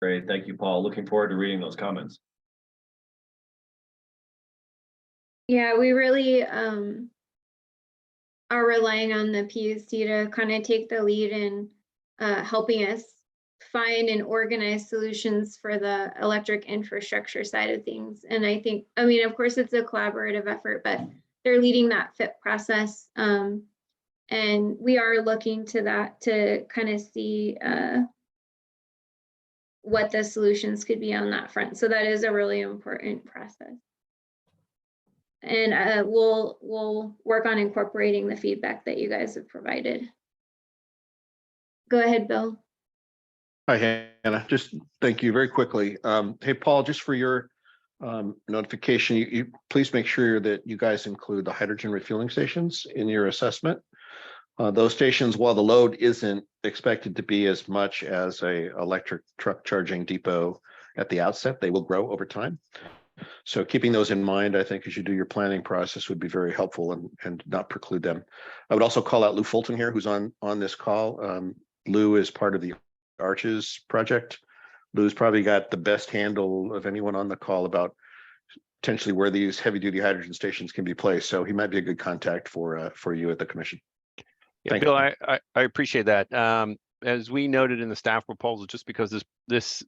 Great, thank you, Paul. Looking forward to reading those comments. Yeah, we really are relying on the PUC to kind of take the lead in helping us find and organize solutions for the electric infrastructure side of things. And I think, of course, it's a collaborative effort, but they're leading that FIT process. And we are looking to that to kind of see what the solutions could be on that front. So that is a really important process. And we'll work on incorporating the feedback that you guys have provided. Go ahead, Bill. Hi, Hannah. Just thank you very quickly. Hey, Paul, just for your notification, you please make sure that you guys include the hydrogen refueling stations in your assessment. Those stations, while the load isn't expected to be as much as a electric truck charging depot at the outset, they will grow over time. So keeping those in mind, I think as you do your planning process would be very helpful and not preclude them. I would also call out Lou Fulton here, who's on this call. Lou is part of the Arches project. Lou's probably got the best handle of anyone on the call about potentially where these heavy duty hydrogen stations can be placed. So he might be a good contact for you at the commission. Yeah, Thank Bill, you. I appreciate that. As we noted in the staff proposal, just because this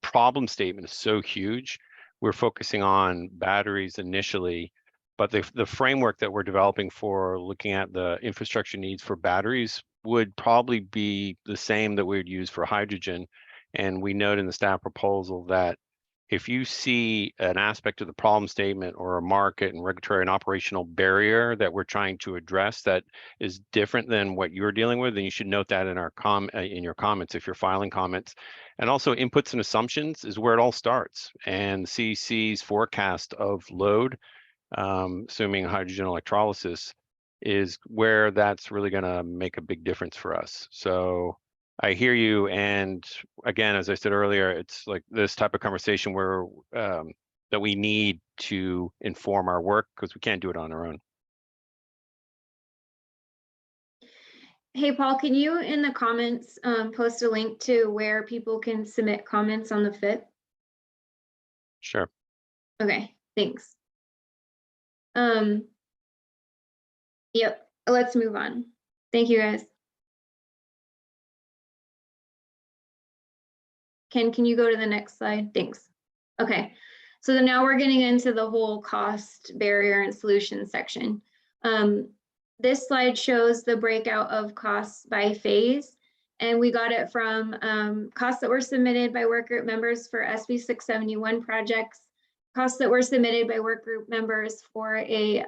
problem statement is so huge, we're focusing on batteries initially, but the framework that we're developing for looking at the infrastructure needs for batteries would probably be the same that we would use for hydrogen. And we note in the staff proposal that if you see an aspect of the problem statement or a market and regulatory and operational barrier that we're trying to address that is different than what you're dealing with, then you should note that in our in your comments if you're filing comments. And also inputs and assumptions is where it all starts. And CEC's forecast of load, assuming hydrogen electrolysis, is where that's really going to make a big difference for us. So I hear you. And again, as I said earlier, it's like this type of conversation where that we need to inform our work because we can't do it on our own. Hey, Paul, can you in the comments post a link to where people can submit comments on the FIP? Sure. Okay, thanks. Yep, let's move on. Thank you, guys. Ken, can you go to the next slide? Thanks. Okay, so then now we're getting into the whole cost barrier and solution section. This slide shows the breakout of costs by phase, and we got it from costs that were submitted by workgroup members for SB 671 projects, costs that were submitted by workgroup members for a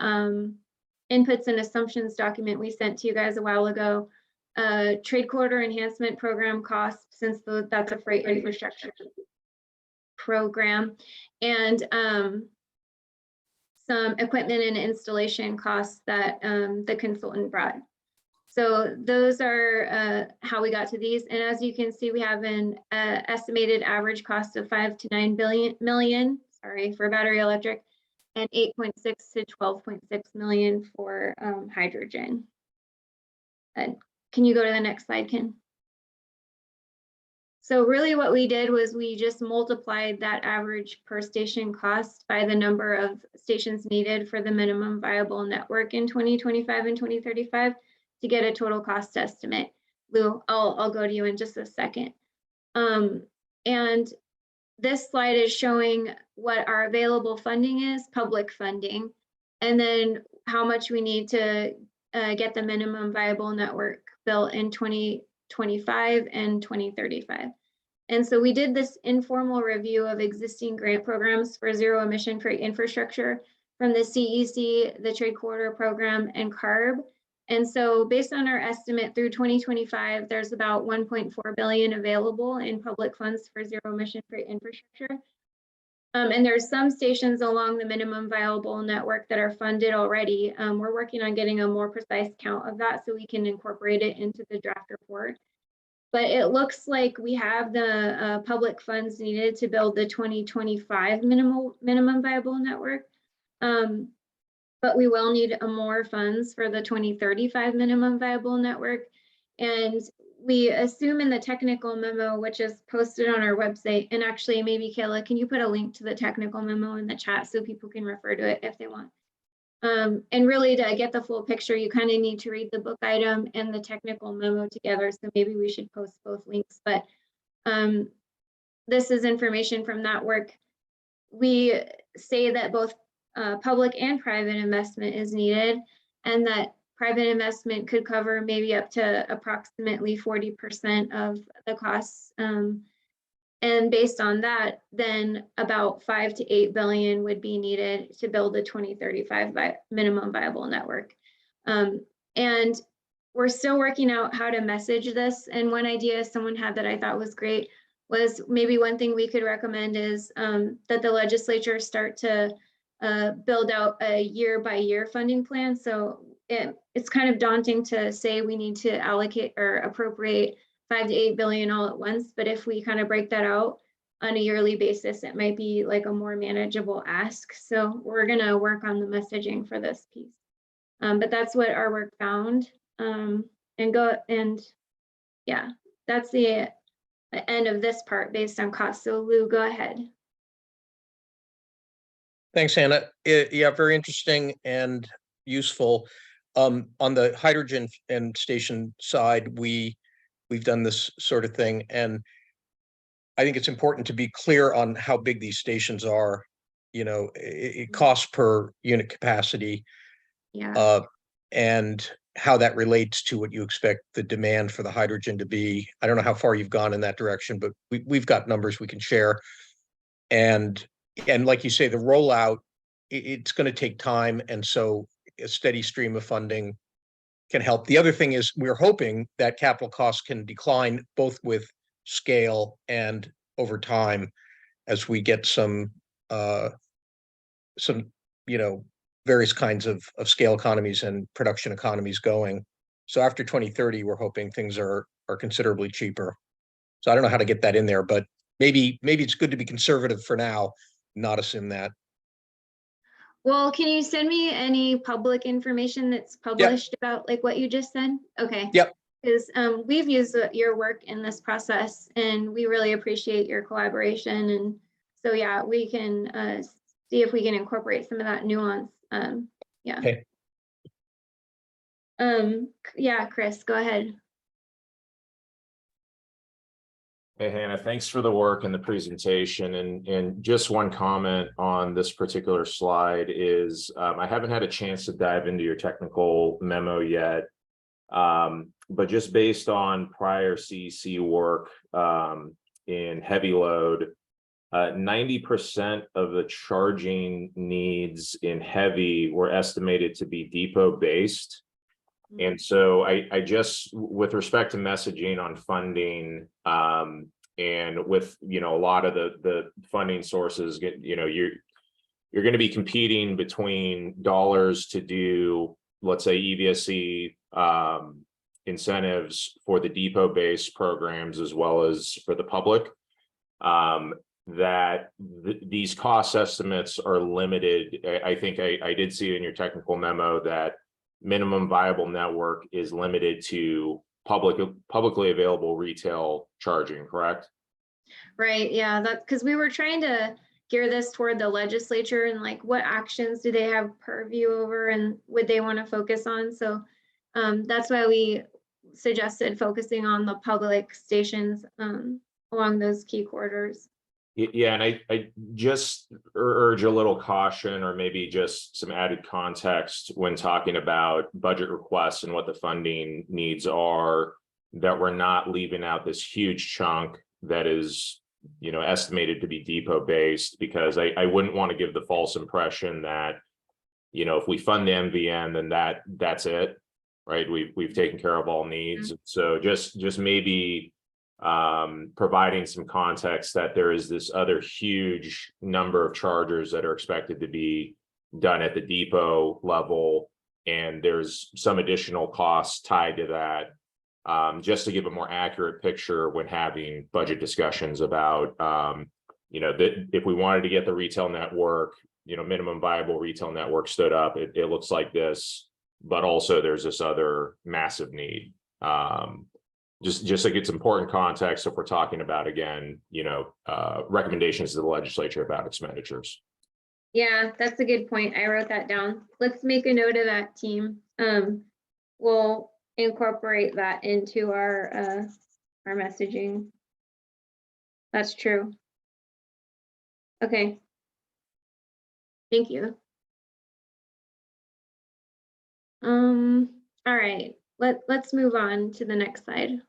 inputs and assumptions document we sent to you guys a while ago, trade corridor enhancement program costs, since that's a freight infrastructure program, and some equipment and installation costs that the consultant brought. So those are how we got to these. And as you can see, we have an estimated average cost of 5 to 9 million, sorry, for battery electric, and 8.6 to 12.6 million for hydrogen. Can you go to the next slide, Ken? So really what we did was we just multiplied that average per station cost by the number of stations needed for the minimum viable network in 2025 and 2035 to get a total cost estimate. Lou, I'll go to you in just a second. And this slide is showing what our available funding is, public funding, and then how much we need to get the minimum viable network built in 2025 and 2035. And so we did this informal review of existing grant programs for zero emission freight infrastructure from the CEC, the Trade Corridor Program, and CARB. And so based on our estimate through 2025, there's about 1.4 billion available in public funds for zero emission freight infrastructure. And there's some stations along the minimum viable network that are funded already. We're working on getting a more precise count of that so we can incorporate it into the draft report. But it looks like we have the public funds needed to build the 2025 minimum viable network. But we will need more funds for the 2035 minimum viable network. And we assume in the technical memo, which is posted on our website, and actually maybe Kayla, can you put a link to the technical memo in the chat so people can refer to it if they want? And really to get the full picture, you kind of need to read the book item and the technical memo together. So maybe we should post both links, but this is information from that work. We say that both public and private investment is needed, and that private investment could cover maybe up to approximately 40% of the costs And based on that, then about 5 to 8 billion would be needed to build a 2035 minimum viable network. And we're still working out how to message this. And one idea someone had that I thought was great was maybe one thing we could recommend is that the legislature start to build out a year-by-year funding plan. So it's kind of daunting to say we need to allocate or appropriate 5 to 8 billion all at once, but if we kind of break that out on a yearly basis, it might be like a more manageable ask. So we're gonna work on the messaging for this piece. But that's what our work found. Yeah, that's the end of this part based on cost. So Lou, go ahead. Thanks, Hannah. Yeah, very interesting and useful. On the hydrogen and station side, we've done this sort of thing, and I think it's important to be clear on how big these stations are. You know, it costs per unit capacity, Yeah. and how that relates to what you expect the demand for the hydrogen to be. I don't know how far you've gone in that direction, but we've got numbers we can share. And like you say, the rollout, it's going to take time, and so a steady stream of funding can help. The other thing is we're hoping that capital costs can decline both with scale and over time as we get some various kinds of scale economies and production economies going. So after 2030, we're hoping things are considerably cheaper. So I don't know how to get that in there, but maybe it's good to be conservative for now, not assume that. Well, can you send me any public information that's published about like what you just said? Okay. Yep. Because we've used your work in this process and we really appreciate your collaboration. And so, yeah, we can see if we can incorporate some of that nuance. Yeah. Okay. Yeah, Chris, go ahead. Hey, Hannah, thanks for the work and the presentation. And just one comment on this particular slide is I haven't had a chance to dive into your technical memo yet, but just based on prior CEC work in heavy load, 90% of the charging needs in heavy were estimated to be depot based. And so I just, with respect to messaging on funding, and with, a lot of the funding sources, you're going to be competing between dollars to do, let's say, EVSE incentives for the depot-based programs as well as for the public. These cost estimates are limited. I think I did see in your technical memo that minimum viable network is limited to publicly available retail charging, correct? Right, yeah, that's because we were trying to gear this toward the legislature and like what actions do they have purview over and would they want to focus on? So that's why we suggested focusing on the public stations along those key corridors. Yeah, and I just urge a little caution or maybe just some added context when talking about budget requests and what the funding needs are, that we're not leaving out this huge chunk that is, estimated to be depot based, because I wouldn't want to give the false impression that, if we fund the MVN, then that's it, right? We've taken care of all needs. So just maybe providing some context that there is this other huge number of chargers that are expected to be done at the depot level, and there's some additional costs tied to that, just to give a more accurate picture when having budget discussions about that if we wanted to get the retail network, minimum viable retail network stood up, it looks like this, but also there's this other massive need. Just like it's important context if we're talking about, again, recommendations to the legislature about expenditures. Yeah, that's a good point. I wrote that down. Let's make a note of that, team. We'll incorporate that into our messaging. That's true. Okay. Thank you. All right. Let's move on to the next slide.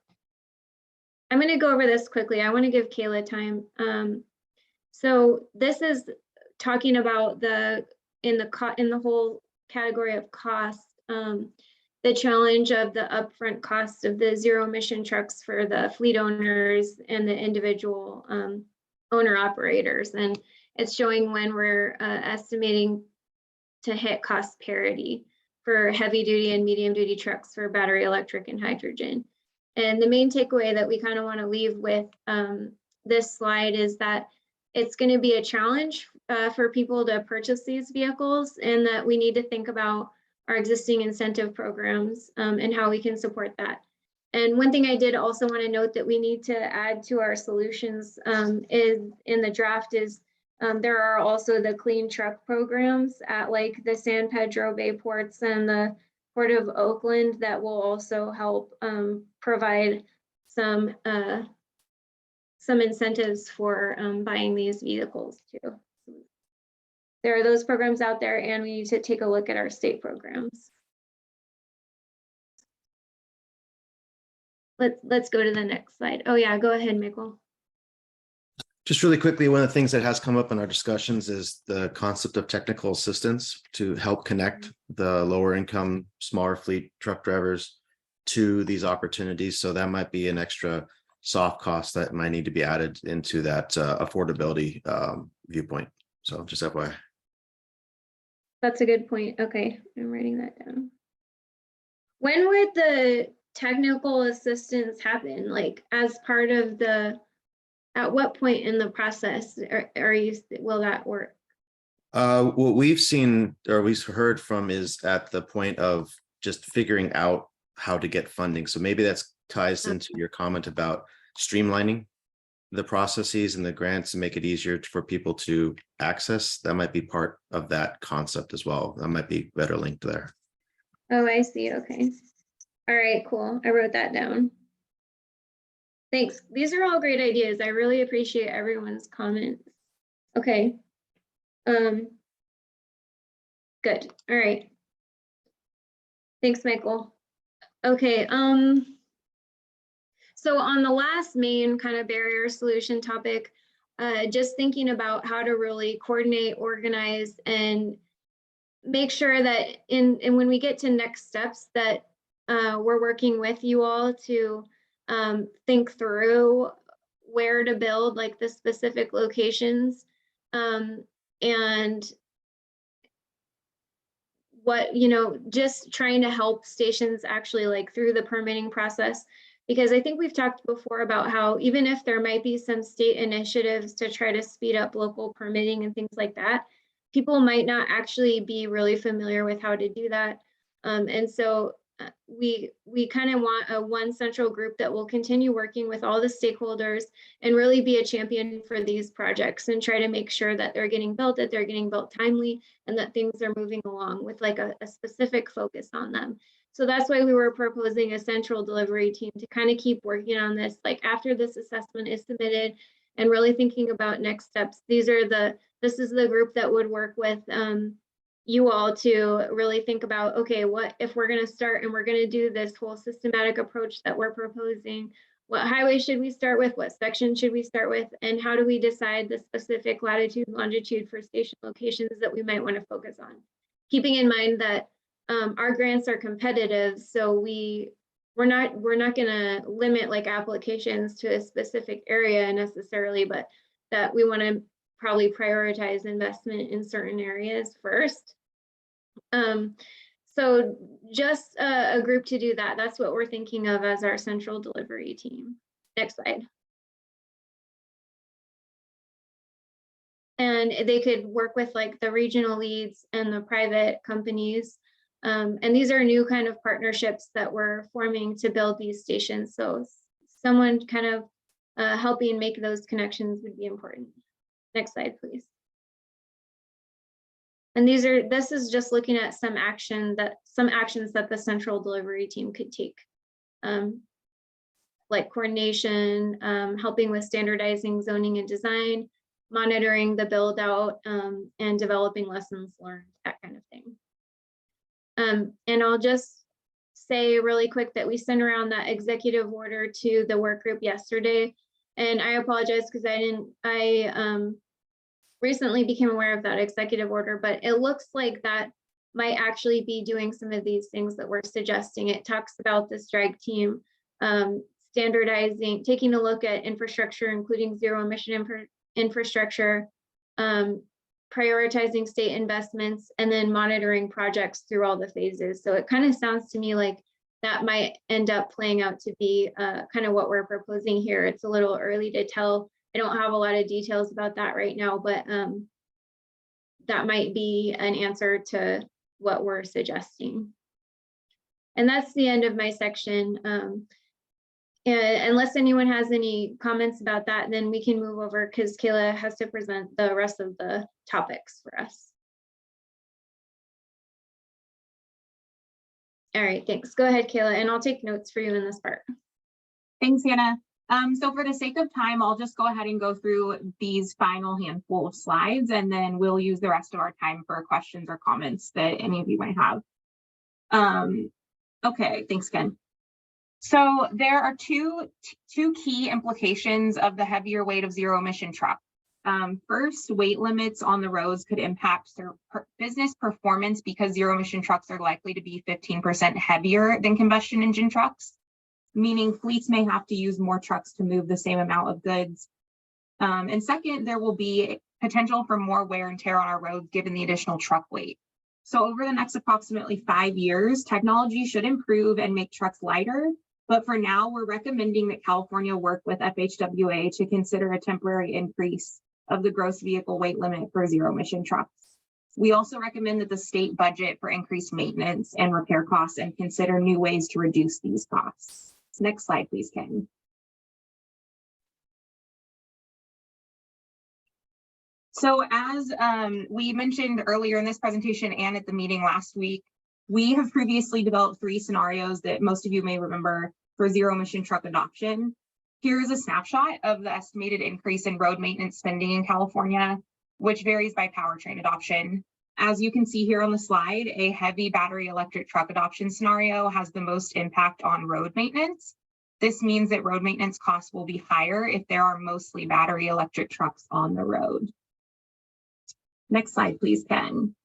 I'm going to go over this quickly. I want to give Kayla time. So this is talking about in the whole category of cost, the challenge of the upfront cost of the zero emission trucks for the fleet owners and the individual owner operators. And it's showing when we're estimating to hit cost parity for heavy duty and medium duty trucks for battery electric and hydrogen. And the main takeaway that we kind of want to leave with this slide is that it's going to be a challenge for people to purchase these vehicles, and that we need to think about our existing incentive programs and how we can support that. And one thing I did also want to note that we need to add to our solutions is in the draft is there are also the clean truck programs at like the San Pedro Bay ports and the Port of Oakland that will also help provide some incentives for buying these vehicles too. There are those programs out there, and we need to take a look at our state programs. Let's go to the next slide. Oh yeah, go ahead, Michael. Just really quickly, one of the things that has come up in our discussions is the concept of technical assistance to help connect the lower income, smaller fleet truck drivers to these opportunities. So that might be an extra soft cost that might need to be added into that affordability viewpoint. So just FYI. That's a good point. Okay, I'm writing that down. When would the technical assistance happen? Like as part of at what point in the process will that work? What we've seen or we've heard from is at the point of just figuring out how to get funding. So maybe that ties into your comment about streamlining the processes and the grants and make it easier for people to access. That might be part of that concept as well. That might be better linked there. Oh, I see. Okay. All right, cool. I wrote that down. Thanks. These are all great ideas. I really appreciate everyone's comments. Okay. Good. All right. Thanks, Michael. Okay. So on the last main kind of barrier solution topic, just thinking about how to really coordinate, organize, and make sure that and when we get to next steps that we're working with you all to think through where to build like the specific locations and what, just trying to help stations actually like through the permitting process. Because I think we've talked before about how even if there might be some state initiatives to try to speed up local permitting and things like that, people might not actually be really familiar with how to do that. And so we kind of want a one central group that will continue working with all the stakeholders and really be a champion for these projects and try to make sure that they're getting built, that they're getting built timely, and that things are moving along with like a specific focus on them. So that's why we were proposing a central delivery team to kind of keep working on this, like after this assessment is submitted and really thinking about next steps. This is the group that would work with you all to really think about, okay, what if we're going to start and we're going to do this whole systematic approach that we're proposing, what highway should we start with, what section should we start with, and how do we decide the specific latitude, longitude for station locations that we might want to focus on? Keeping in mind that our grants are competitive, so we're not going to limit like applications to a specific area necessarily, but that we want to probably prioritize investment in certain areas first. So just a group to do that. That's what we're thinking of as our central delivery team. Next slide. And they could work with like the regional leads and the private companies. And these are new kind of partnerships that we're forming to build these stations. So someone kind of helping make those connections would be important. Next slide, please. And this is just looking at some actions that the central delivery team could take. Like coordination, helping with standardizing zoning and design, monitoring the build out, and developing lessons learned, that kind of thing. And I'll just say really quick that we sent around that executive order to the work group yesterday. And I apologize because I recently became aware of that executive order, but it looks like that might actually be doing some of these things that we're suggesting. It talks about the strike team standardizing, taking a look at infrastructure, including zero emission infrastructure, prioritizing state investments, and then monitoring projects through all the phases. So it kind of sounds to me like that might end up playing out to be kind of what we're proposing here. It's a little early to tell. I don't have a lot of details about that right now, but that might be an answer to what we're suggesting. And that's the end of my section. And unless anyone has any comments about that, then we can move over because Kayla has to present the rest of the topics for us. All right, thanks. Go ahead, Kayla, and I'll take notes for you in this part. Thanks, Hannah. So for the sake of time, I'll just go ahead and go through these final handful of slides, and then we'll use the rest of our time for questions or comments that any of you might have. Okay, thanks, Ken. So there are two key implications of the heavier weight of zero emission trucks. First, weight limits on the roads could impact their business performance because zero emission trucks are likely to be 15% heavier than combustion engine trucks, meaning fleets may have to use more trucks to move the same amount of goods. And second, there will be potential for more wear and tear on our roads given the additional truck weight. So over the next approximately 5 years, technology should improve and make trucks lighter. But for now, we're recommending that California work with FHWA to consider a temporary increase of the gross vehicle weight limit for zero emission trucks. We also recommend that the state budget for increased maintenance and repair costs and consider new ways to reduce these costs. Next slide, please, Ken. So as we mentioned earlier in this presentation and at the meeting last week, we have previously developed 3 scenarios that most of you may remember for zero emission truck adoption. Here is a snapshot of the estimated increase in road maintenance spending in California, which varies by powertrain adoption. As you can see here on the slide, a heavy battery electric truck adoption scenario has the most impact on road maintenance. This means that road maintenance costs will be higher if there are mostly battery electric trucks on the road. Next slide, please, Ken.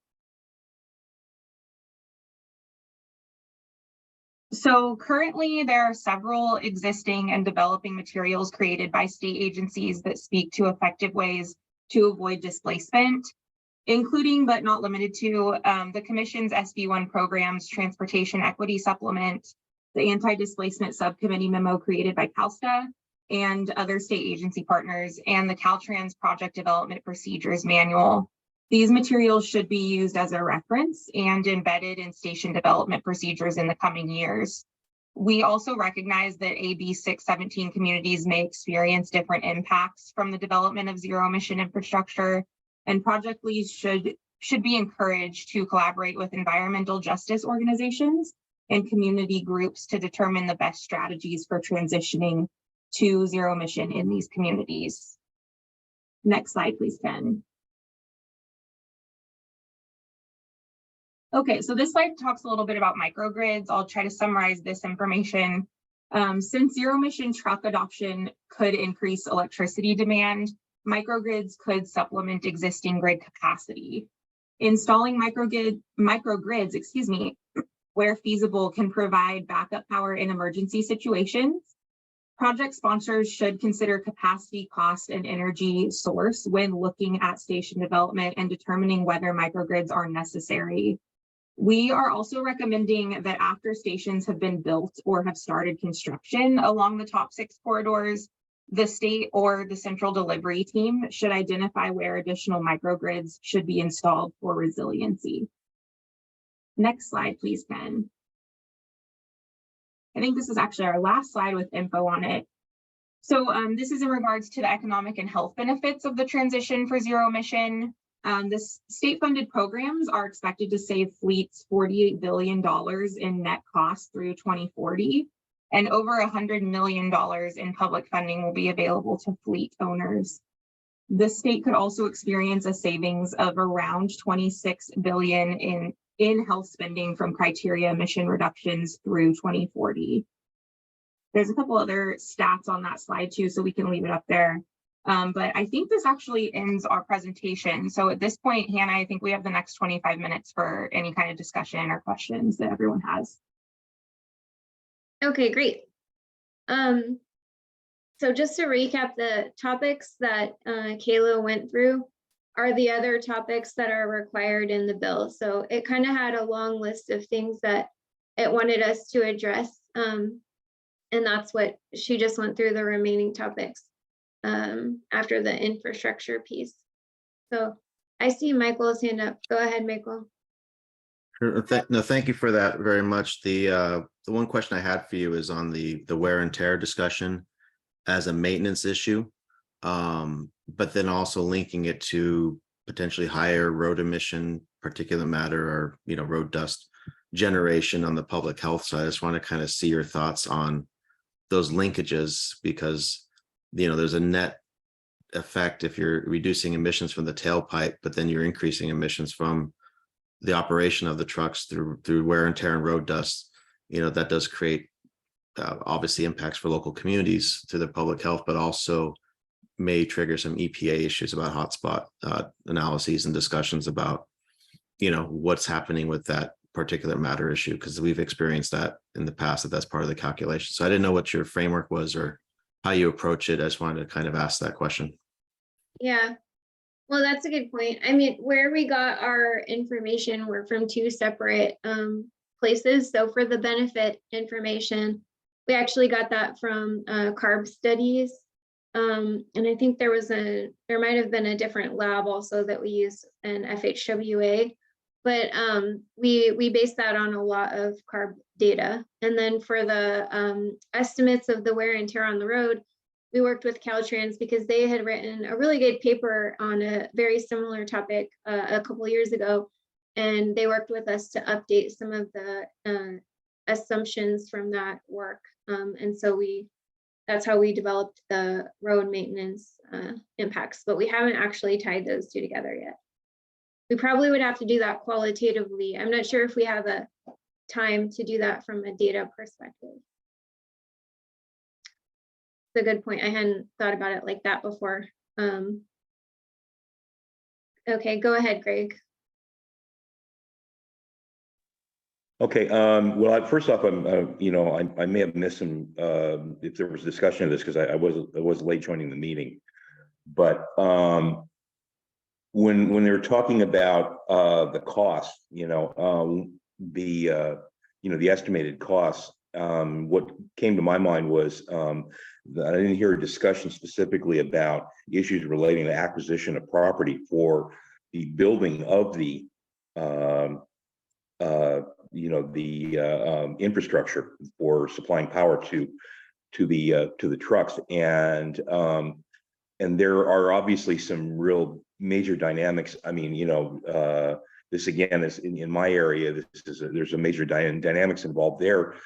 So currently there are several existing and developing materials created by state agencies that speak to effective ways to avoid displacement, including but not limited to the Commission's SB1 program's Transportation Equity Supplement, the Anti-Displacement Subcommittee memo created by CalSTA and other state agency partners, and the Caltrans Project Development Procedures Manual. These materials should be used as a reference and embedded in station development procedures in the coming years. We also recognize that AB 617 communities may experience different impacts from the development of zero emission infrastructure, and project leads should be encouraged to collaborate with environmental justice organizations and community groups to determine the best strategies for transitioning to zero emission in these communities. Next slide, please, Ken. Okay, so this slide talks a little bit about microgrids. I'll try to summarize this information. Since zero emission truck adoption could increase electricity demand, microgrids could supplement existing grid capacity. Installing microgrids, where feasible, can provide backup power in emergency situations. Project sponsors should consider capacity, cost, and energy source when looking at station development and determining whether microgrids are necessary. We are also recommending that after stations have been built or have started construction along the top 6 corridors, the state or the central delivery team should identify where additional microgrids should be installed for resiliency. Next slide, please, Ken. I think this is actually our last slide with info on it. So this is in regards to the economic and health benefits of the transition for zero emission. This state-funded programs are expected to save fleets $48 billion in net costs through 2040, and over $100 million in public funding will be available to fleet owners. The state could also experience a savings of around $26 billion in in health spending from criteria emission reductions through 2040. There's a couple other stats on that slide too, so we can leave it up there. But I think this actually ends our presentation. So at this point, Hannah, I think we have the next 25 minutes for any kind of discussion or questions that everyone has. Okay, great. So just to recap, the topics that Kayla went through are the other topics that are required in the bill. So it kind of had a long list of things that it wanted us to address. And that's what she just went through, the remaining topics after the infrastructure piece. So I see Michael's hand up. Go ahead, Michael. No, thank you for that very much. The one question I had for you is on the wear and tear discussion as a maintenance issue, but then also linking it to potentially higher road emission, particulate matter, or road dust generation on the public health side. I just want to kind of see your thoughts on those linkages, because there's a net effect if you're reducing emissions from the tailpipe, but then you're increasing emissions from the operation of the trucks through wear and tear and road dust. That does create obviously impacts for local communities through the public health, but also may trigger some EPA issues about hotspot analyses and discussions about what's happening with that particulate matter issue, because we've experienced that in the past, that's part of the calculation. So I didn't know what your framework was or how you approach it. I just wanted to kind of ask that question. Yeah, well, that's a good point. I mean, where we got our information were from two separate places. So for the benefit information, we actually got that from carb studies. And I think there might have been a different lab also that we used in FHWA, but we based that on a lot of carb data. And then for the estimates of the wear and tear on the road, we worked with Caltrans because they had written a really good paper on a very similar topic a couple years ago. And they worked with us to update some of the assumptions from that work. And so that's how we developed the road maintenance impacts, but we haven't actually tied those two together yet. We probably would have to do that qualitatively. I'm not sure if we have a time to do that from a data perspective. It's a good point. I hadn't thought about it like that before. Okay, go ahead, Greg. Okay, well, first off, I may have missed some, if there was discussion of this, because I was late joining the meeting. But when they were talking about the cost, the estimated costs, what came to my mind was that I didn't hear a discussion specifically about issues relating to acquisition of property for the building of the infrastructure for supplying power to the trucks, and there are obviously some real major dynamics. I mean, this again is in my area. There's a major dynamics involved there,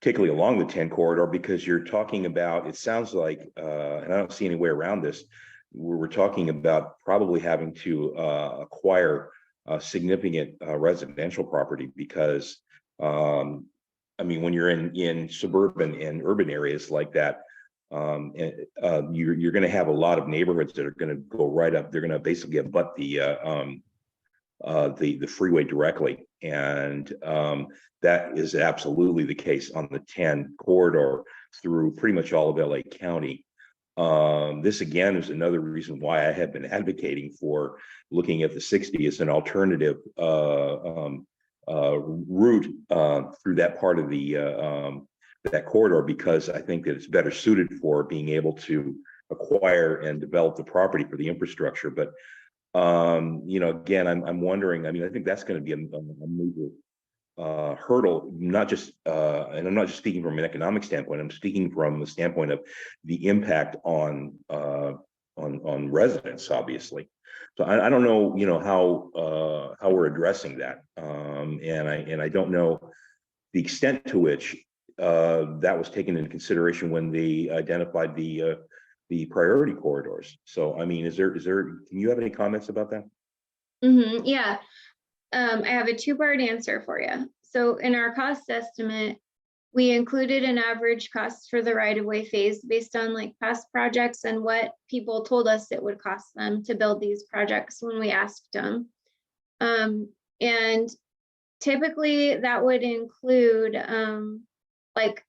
particularly along the 10 corridor, because you're talking about. It sounds like, and I don't see any way around this. We're talking about probably having to acquire significant residential property, because I mean, when you're in suburban and urban areas like that, you're going to have a lot of neighborhoods that are going to go right up. They're going to basically abut the freeway directly, and that is absolutely the case on the 10 corridor through pretty much all of LA County. This again is another reason why I have been advocating for looking at the 60 as an alternative route through that part of that corridor, because I think that it's better suited for being able to acquire and develop the property for the infrastructure. But again, I'm wondering. I mean, I think that's going to be a major hurdle, not just and I'm not just speaking from an economic standpoint. I'm speaking from the standpoint of the impact on residents, obviously. So I don't know, how we're addressing that, and I don't know the extent to which that was taken into consideration when they identified the priority corridors. So I mean, is there? Can you have any comments about that? Yeah. I have a two-part answer for you. So in our cost estimate, we included an average cost for the right-of-way phase based on like past projects and what people told us it would cost them to build these projects when we asked them. And typically that would include like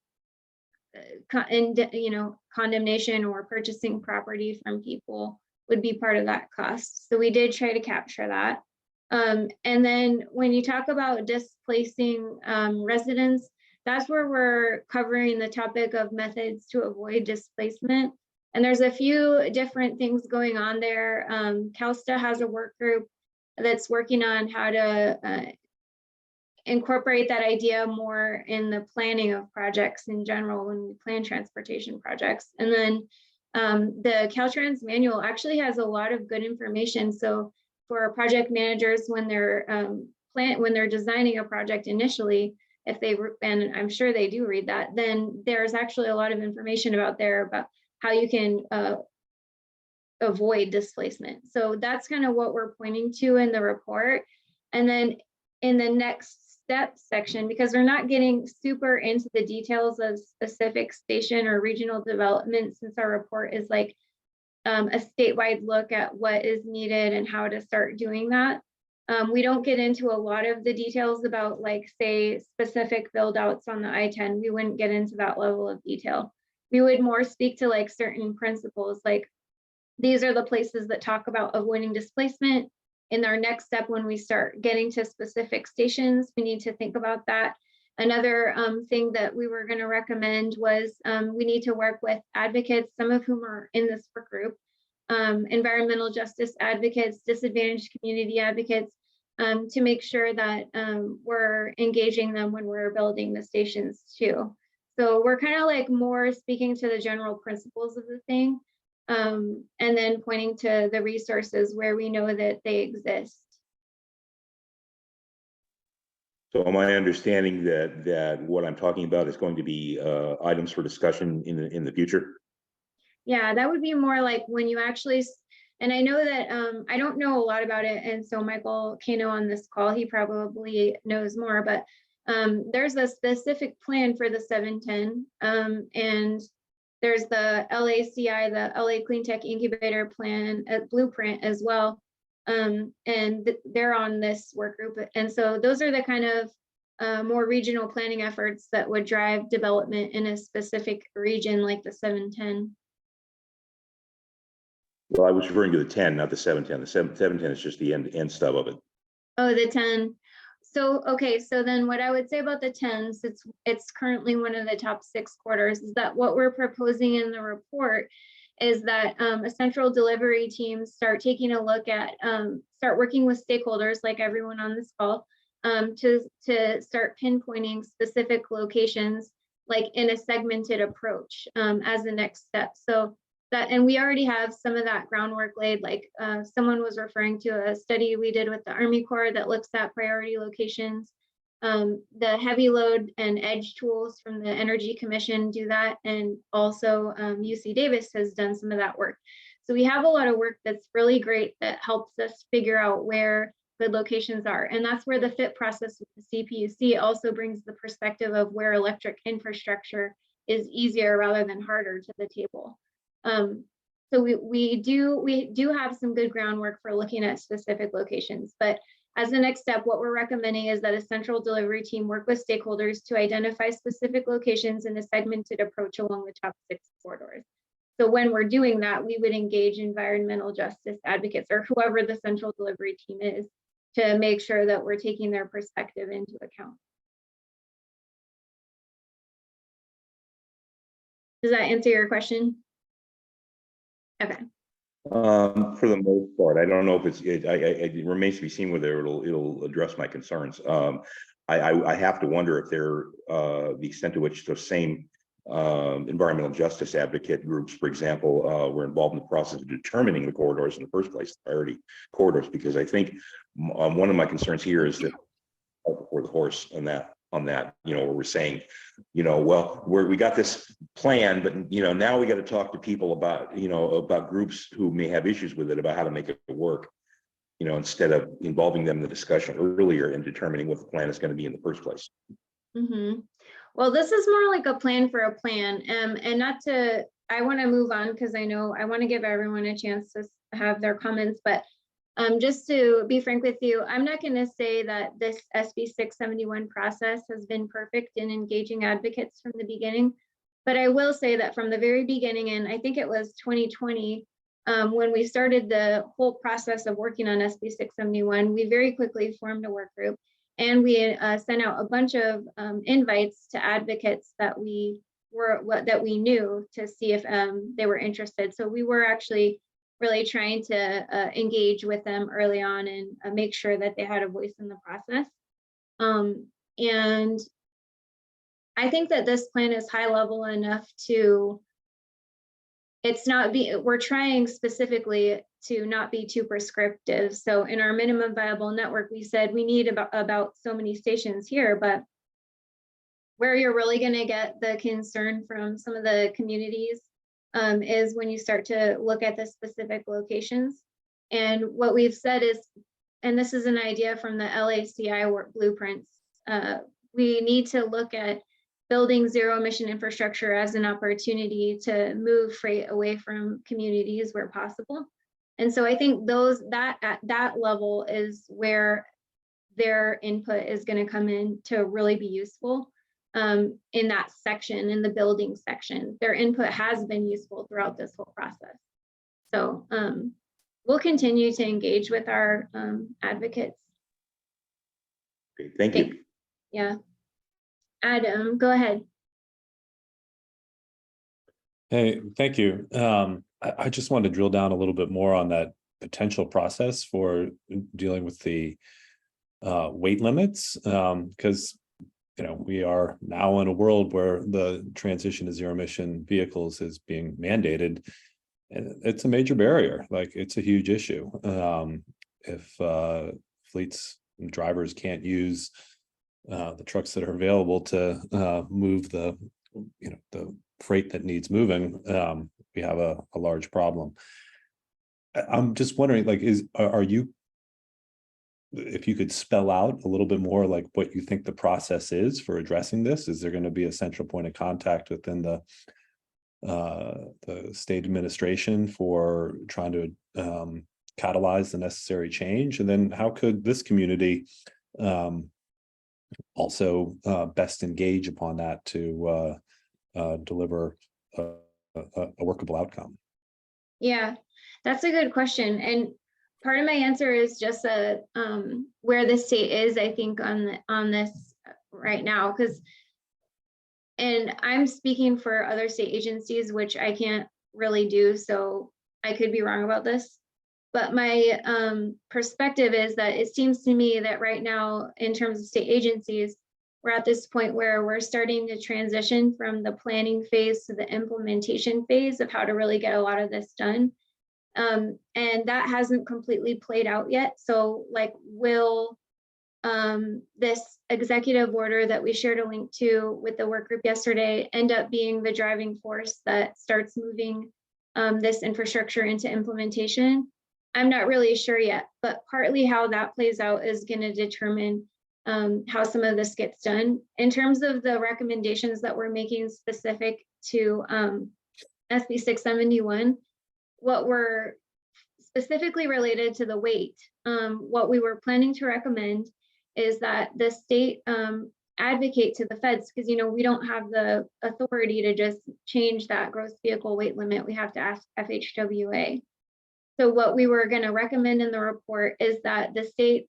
condemnation or purchasing property from people would be part of that cost. So we did try to capture that. And then when you talk about displacing residents, that's where we're covering the topic of methods to avoid displacement. And there's a few different things going on there. CalSTA has a work group that's working on how to incorporate that idea more in the planning of projects in general when we plan transportation projects. And then the Caltrans manual actually has a lot of good information. So for project managers, when they're when they're designing a project initially, if they, and I'm sure they do read that, then there's actually a lot of information about there about how you can avoid displacement. So that's kind of what we're pointing to in the report. And then in the next step section, because we're not getting super into the details of specific station or regional development, since our report is like a statewide look at what is needed and how to start doing that. We don't get into a lot of the details about like say specific build outs on the I-10. We wouldn't get into that level of detail. We would more speak to like certain principles, like these are the places that talk about avoiding displacement. In our next step, when we start getting to specific stations, we need to think about that. Another thing that we were going to recommend was we need to work with advocates, some of whom are in this work group, environmental justice advocates, disadvantaged community advocates, to make sure that we're engaging them when we're building the stations too. So we're kind of like more speaking to the general principles of the thing, and then pointing to the resources where we know that they exist. So am I understanding that what I'm talking about is going to be items for discussion in the future? Yeah, that would be more like when you actually, and I know that I don't know a lot about it, and so Michael Kano on this call, he probably knows more, but there's a specific plan for the 710, and there's the LACI, the LA Clean Tech Incubator Plan blueprint as well. And they're on this work group. And so those are the kind of more regional planning efforts that would drive development in a specific region like the 710. Well, I was referring to the 10, not the 710. The 710 is just the end stub of it. Oh, the 10. So, okay, so then what I would say about the 10s, it's currently one of the top 6 corridors, is that what we're proposing in the report is that a central delivery team start taking a look at, start working with stakeholders like everyone on this call to start pinpointing specific locations like in a segmented approach as the next step. So that, and we already have some of that groundwork laid, like someone was referring to a study we did with the Army Corps that looks at priority locations. The heavy load and edge tools from the Energy Commission do that, and also UC Davis has done some of that work. So we have a lot of work that's really great that helps us figure out where good locations are, and that's where the FIT process with the CPUC also brings the perspective of where electric infrastructure is easier rather than harder to the table. So we do have some good groundwork for looking at specific locations, but as the next step, what we're recommending is that a central delivery team work with stakeholders to identify specific locations in a segmented approach along the top 6 corridors. So when we're doing that, we would engage environmental justice advocates or whoever the central delivery team is to make sure that we're taking their perspective into account. Does that answer your question? Okay. For the most part, I don't know if it remains to be seen whether it'll address my concerns. I have to wonder if they're the extent to which the same environmental justice advocate groups, for example, were involved in the process of determining the corridors in the first place, priority corridors, because I think one of my concerns here is that before the horse on that, where we're saying, well, we got this plan, but now we got to talk to people about, about groups who may have issues with it, about how to make it work. you know, instead of involving them in the discussion earlier and determining what the plan is going to be in the first place. Well, this is more like a plan for a plan, and not to, I want to move on because I know I want to give everyone a chance to have their comments, but just to be frank with you, I'm not going to say that this SB 671 process has been perfect in engaging advocates from the beginning, but I will say that from the very beginning, and I think it was 2020, when we started the whole process of working on SB 671, we very quickly formed a work group, and we sent out a bunch of invites to advocates that we knew to see if they were interested. So we were actually really trying to engage with them early on and make sure that they had a voice in the process. And I think that this plan is high level enough to, we're trying specifically to not be too prescriptive. So in our minimum viable network, we said we need about so many stations here, but where you're really going to get the concern from some of the communities is when you start to look at the specific locations. And what we've said is, and this is an idea from the LACI work blueprints, we need to look at building zero emission infrastructure as an opportunity to move freight away from communities where possible. And so I think that at that level is where their input is going to come in to really be useful. In that section, in the building section, their input has been useful throughout this whole process. So we'll continue to engage with our advocates. Okay, thank you. Yeah. Adam, go ahead. Hey, thank you. I just wanted to drill down a little bit more on that potential process for dealing with the weight limits, because you know, we are now in a world where the transition to zero emission vehicles is being mandated, and it's a major barrier. Like, it's a huge issue. If fleets and drivers can't use the trucks that are available to move the freight that needs moving, we have a large problem. I'm just wondering, like, are you, if you could spell out a little bit more like what you think the process is for addressing this? Is there going to be a central point of contact within the state administration for trying to catalyze the necessary change? And then how could this community also best engage upon that to deliver a workable outcome? Yeah, that's a good question. And part of my answer is just where the state is, I think, on this right now, and I'm speaking for other state agencies, which I can't really do, so I could be wrong about this. But my perspective is that it seems to me that right now, in terms of state agencies, we're at this point where we're starting to transition from the planning phase to the implementation phase of how to really get a lot of this done. And that hasn't completely played out yet. So, like, will this executive order that we shared a link to with the work group yesterday end up being the driving force that starts moving this infrastructure into implementation? I'm not really sure yet, but partly how that plays out is going to determine how some of this gets done. In terms of the recommendations that we're making specific to SB 671, what were specifically related to the weight, what we were planning to recommend is that the state advocate to the feds, because, you know, we don't have the authority to just change that gross vehicle weight limit. We have to ask FHWA. So what we were going to recommend in the report is that the state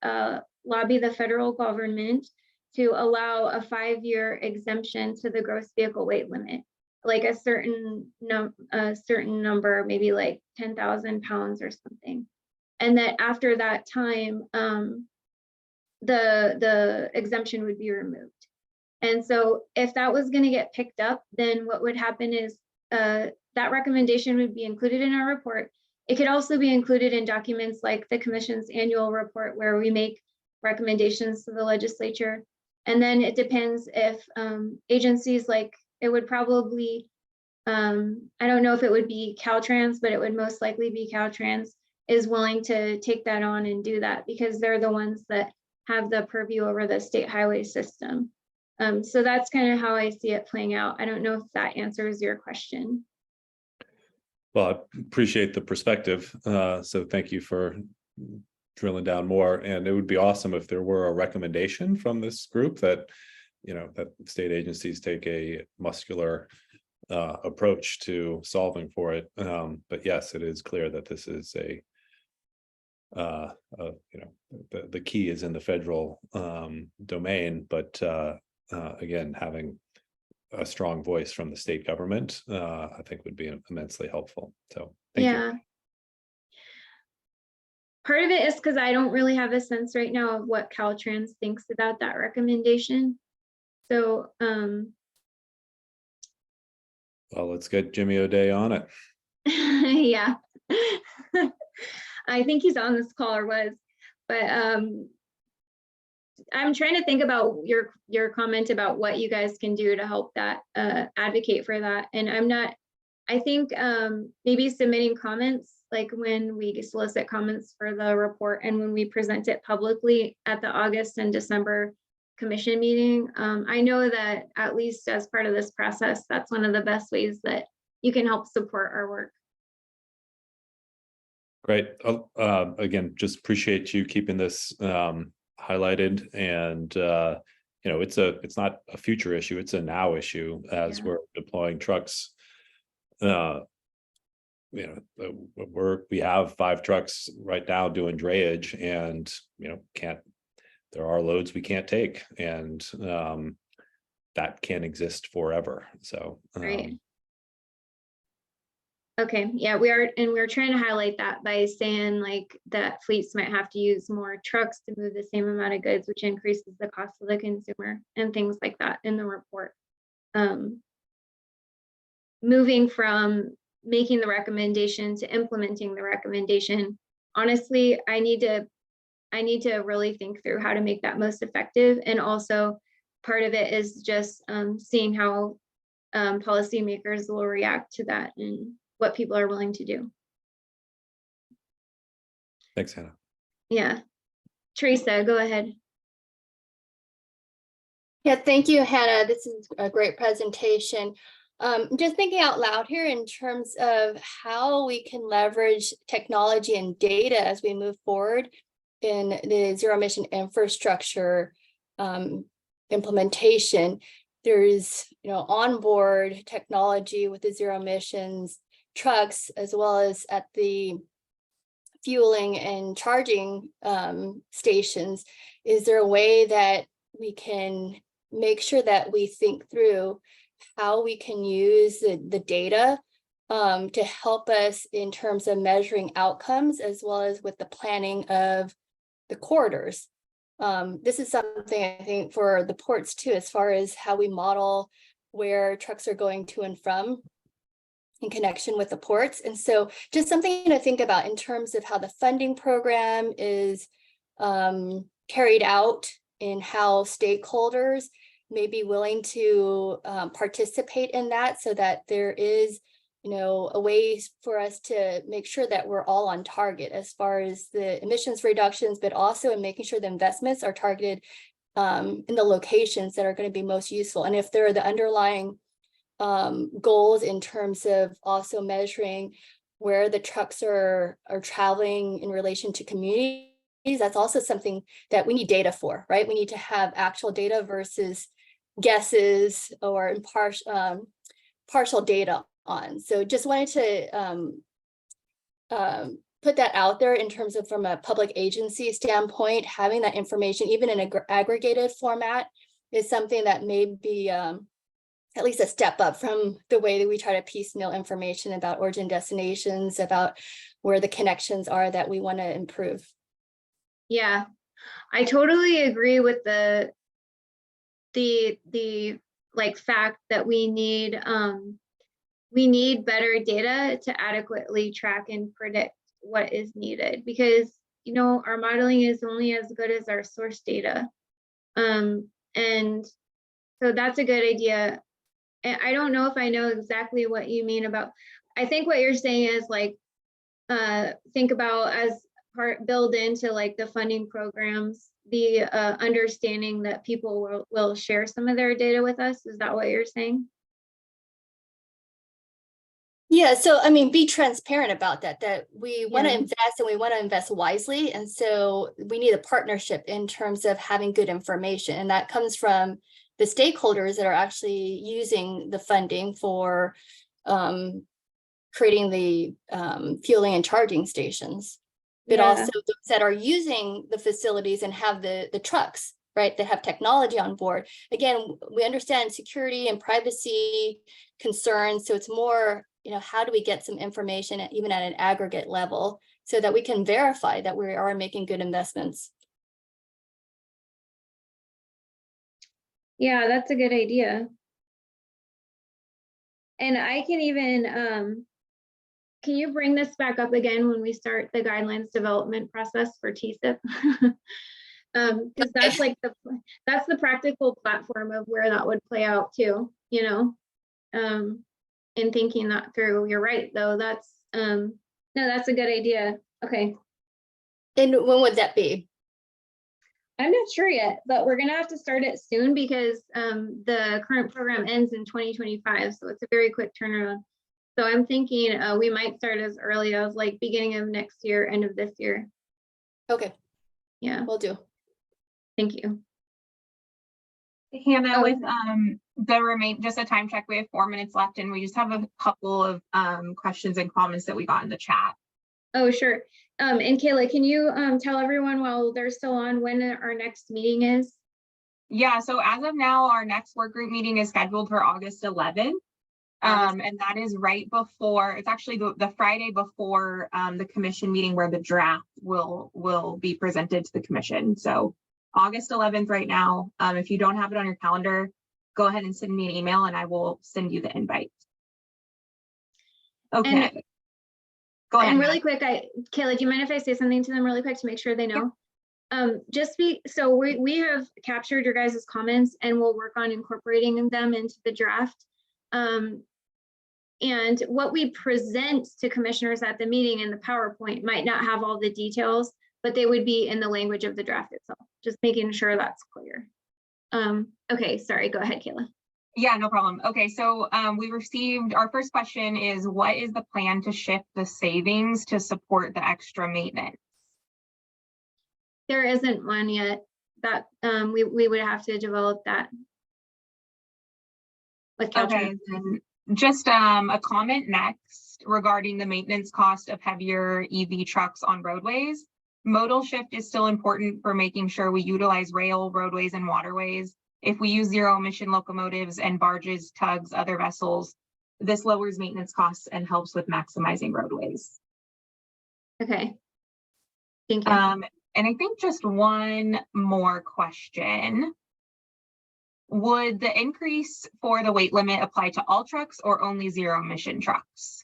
lobby the federal government to allow a 5-year exemption to the gross vehicle weight limit, like a certain number, maybe like 10,000 pounds or something. And that after that time, the exemption would be removed. And so if that was going to get picked up, then what would happen is that recommendation would be included in our report. It could also be included in documents like the Commission's annual report, where we make recommendations to the legislature. And then it depends if agencies, like, it would probably, I don't know if it would be Caltrans, but it would most likely be Caltrans, is willing to take that on and do that, because they're the ones that have the purview over the state highway system. So that's kind of how I see it playing out. I don't know if that answers your question. Well, I appreciate the perspective. So thank you for drilling down more. And it would be awesome if there were a recommendation from this group that, that state agencies take a muscular approach to solving for it. But yes, it is clear that this is the key is in the federal domain, but again, having a strong voice from the state government, I think would be immensely helpful. So thank you. Part of it is because I don't really have a sense right now of what Caltrans thinks about that recommendation. So well, let's get Jimmy O'Day on it. yeah. I think he's on this call or was, but I'm trying to think about your comment about what you guys can do to help that advocate for that. And I think maybe submitting comments, like when we solicit comments for the report and when we present it publicly at the August and December commission meeting. I know that at least as part of this process, that's one of the best ways that you can help support our work. Great. Again, just appreciate you keeping this highlighted, and it's not a future issue, it's a now issue as we're deploying trucks. We have 5 trucks right now doing drayage, and there are loads we can't take, and that can't exist forever. So right. Okay, yeah, we're trying to highlight that by saying like that fleets might have to use more trucks to move the same amount of goods, which increases the cost of the consumer and things like that in the report. Moving from making the recommendation to implementing the recommendation, honestly, I need to really think through how to make that most effective. And also part of it is just seeing how policymakers will react to that and what people are willing to do. Thanks, Hannah. Yeah. Teresa, go ahead. Yeah, thank you, Hannah. This is a great presentation. Just thinking out loud here in terms of how we can leverage technology and data as we move forward in the zero emission infrastructure implementation. There's onboard technology with the zero emissions trucks, as well as at the fueling and charging stations. Is there a way that we can make sure that we think through how we can use the data to help us in terms of measuring outcomes, as well as with the planning of the corridors? This is something I think for the ports too, as far as how we model where trucks are going to and from in connection with the ports. And so just something to think about in terms of how the funding program is carried out, and how stakeholders may be willing to participate in that, so that there is a way for us to make sure that we're all on target as far as the emissions reductions, but also in making sure the investments are targeted in the locations that are going to be most useful. And if there are the underlying goals in terms of also measuring where the trucks are traveling in relation to communities, that's also something that we need data for, right? We need to have actual data versus guesses or partial data on. So just wanted to put that out there in terms of from a public agency standpoint, having that information, even in an aggregated format, is something that may be at least a step up from the way that we try to piecemeal information about origin destinations, about where the connections are that we want to improve. Yeah, I totally agree with the like fact that we need better data to adequately track and predict what is needed, because our modeling is only as good as our source data. And so that's a good idea. And I don't know if I know exactly what you mean about, I think what you're saying is like think about as build into like the funding programs, the understanding that people will share some of their data with us? Is that what you're saying? Yeah, so I mean, be transparent about that we want to Yeah. invest and we want to invest wisely. And so we need a partnership in terms of having good information. And that comes from the stakeholders that are actually using the funding for creating the fueling and charging stations. But Yeah. also those that are using the facilities and have the trucks, right, that have technology on board. Again, we understand security and privacy concerns. So it's more, how do we get some information even at an aggregate level so that we can verify that we are making good investments? Yeah, that's a good idea. And I can even, can you bring this back up again when we start the guidelines development process for TSIP? Because that's like that's the practical platform of where that would play out too, in thinking that through. You're right, though. That's no, that's a good idea. Okay. And when would that be? I'm not sure yet, but we're gonna have to start it soon because the current program ends in 2025, so it's a very quick turnaround. So I'm thinking we might start as early as like beginning of next year, end of this year. Okay. Yeah. Will do. Thank you. Hannah, with just a time check, we have 4 minutes left and we just have a couple of questions and comments that we got in the chat. Oh, sure. And Kayla, can you tell everyone while they're still on when our next meeting is? Yeah, so as of now, our next work group meeting is scheduled for August 11th. And that is right before, it's actually the Friday before the commission meeting where the draft will be presented to the commission. So August 11th right now. If you don't have it on your calendar, go ahead and send me an email and I will send you the invite. Okay. Go ahead. And really quick, Kayla, do you mind if I say something to them really quick to make sure they know? So we have captured your guys' comments and we'll work on incorporating them into the draft. And what we present to commissioners at the meeting in the PowerPoint might not have all the details, but they would be in the language of the draft itself, just making sure that's clear. Okay, sorry, go ahead, Kayla. Yeah, no problem. Okay, so we received, our first question is, what is the plan to shift the savings to support the extra maintenance? There isn't one yet. That we would have to develop that. Okay, then just a comment next regarding the maintenance cost of heavier EV trucks on roadways. Modal shift is still important for making sure we utilize rail, roadways, and waterways. If we use zero emission locomotives and barges, tugs, other vessels, this lowers maintenance costs and helps with maximizing roadways. Okay. Thank you. And I think just one more question. Would the increase for the weight limit apply to all trucks or only zero emission trucks?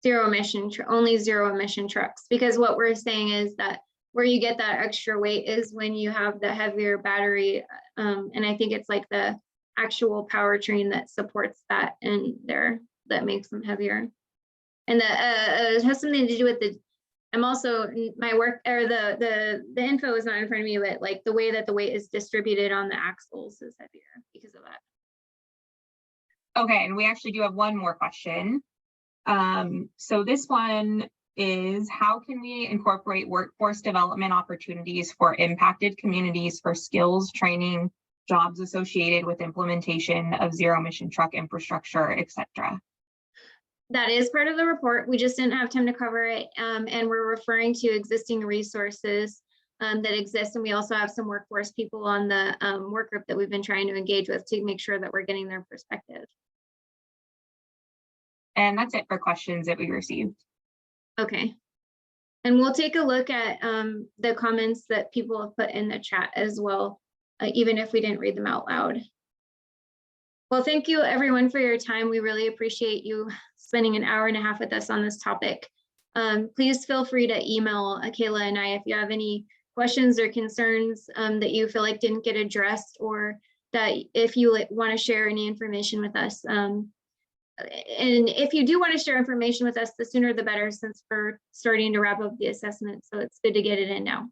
Zero emission, only zero emission trucks, because what we're saying is that where you get that extra weight is when you have the heavier battery. And I think it's like the actual powertrain that supports that in there that makes them heavier. And it has something to do with I'm also, my work, or the info is not in front of me, but like the way that the weight is distributed on the axles is heavier because of that. Okay, and we actually do have one more question. So this one is, how can we incorporate workforce development opportunities for impacted communities for skills, training, jobs associated with implementation of zero emission truck infrastructure, etc.? That is part of the report. We just didn't have time to cover it. And we're referring to existing resources that exist. And we also have some workforce people on the work group that we've been trying to engage with to make sure that we're getting their perspective. And that's it for questions that we received. Okay. And we'll take a look at the comments that people have put in the chat as well, even if we didn't read them out loud. Well, thank you everyone for your time. We really appreciate you spending an hour and a half with us on this topic. Please feel free to email Kayla and I if you have any questions or concerns that you feel like didn't get addressed, or that if you want to share any information with us. And if you do want to share information with us, the sooner the better, since we're starting to wrap up the assessment. So it's good to get it in now.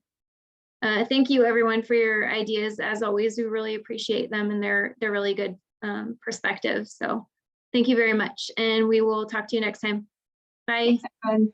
Thank you everyone for your ideas. As always, we really appreciate them, and they're really good perspectives. So thank you very much. And we will talk to you next time. Bye. Thanks, everyone.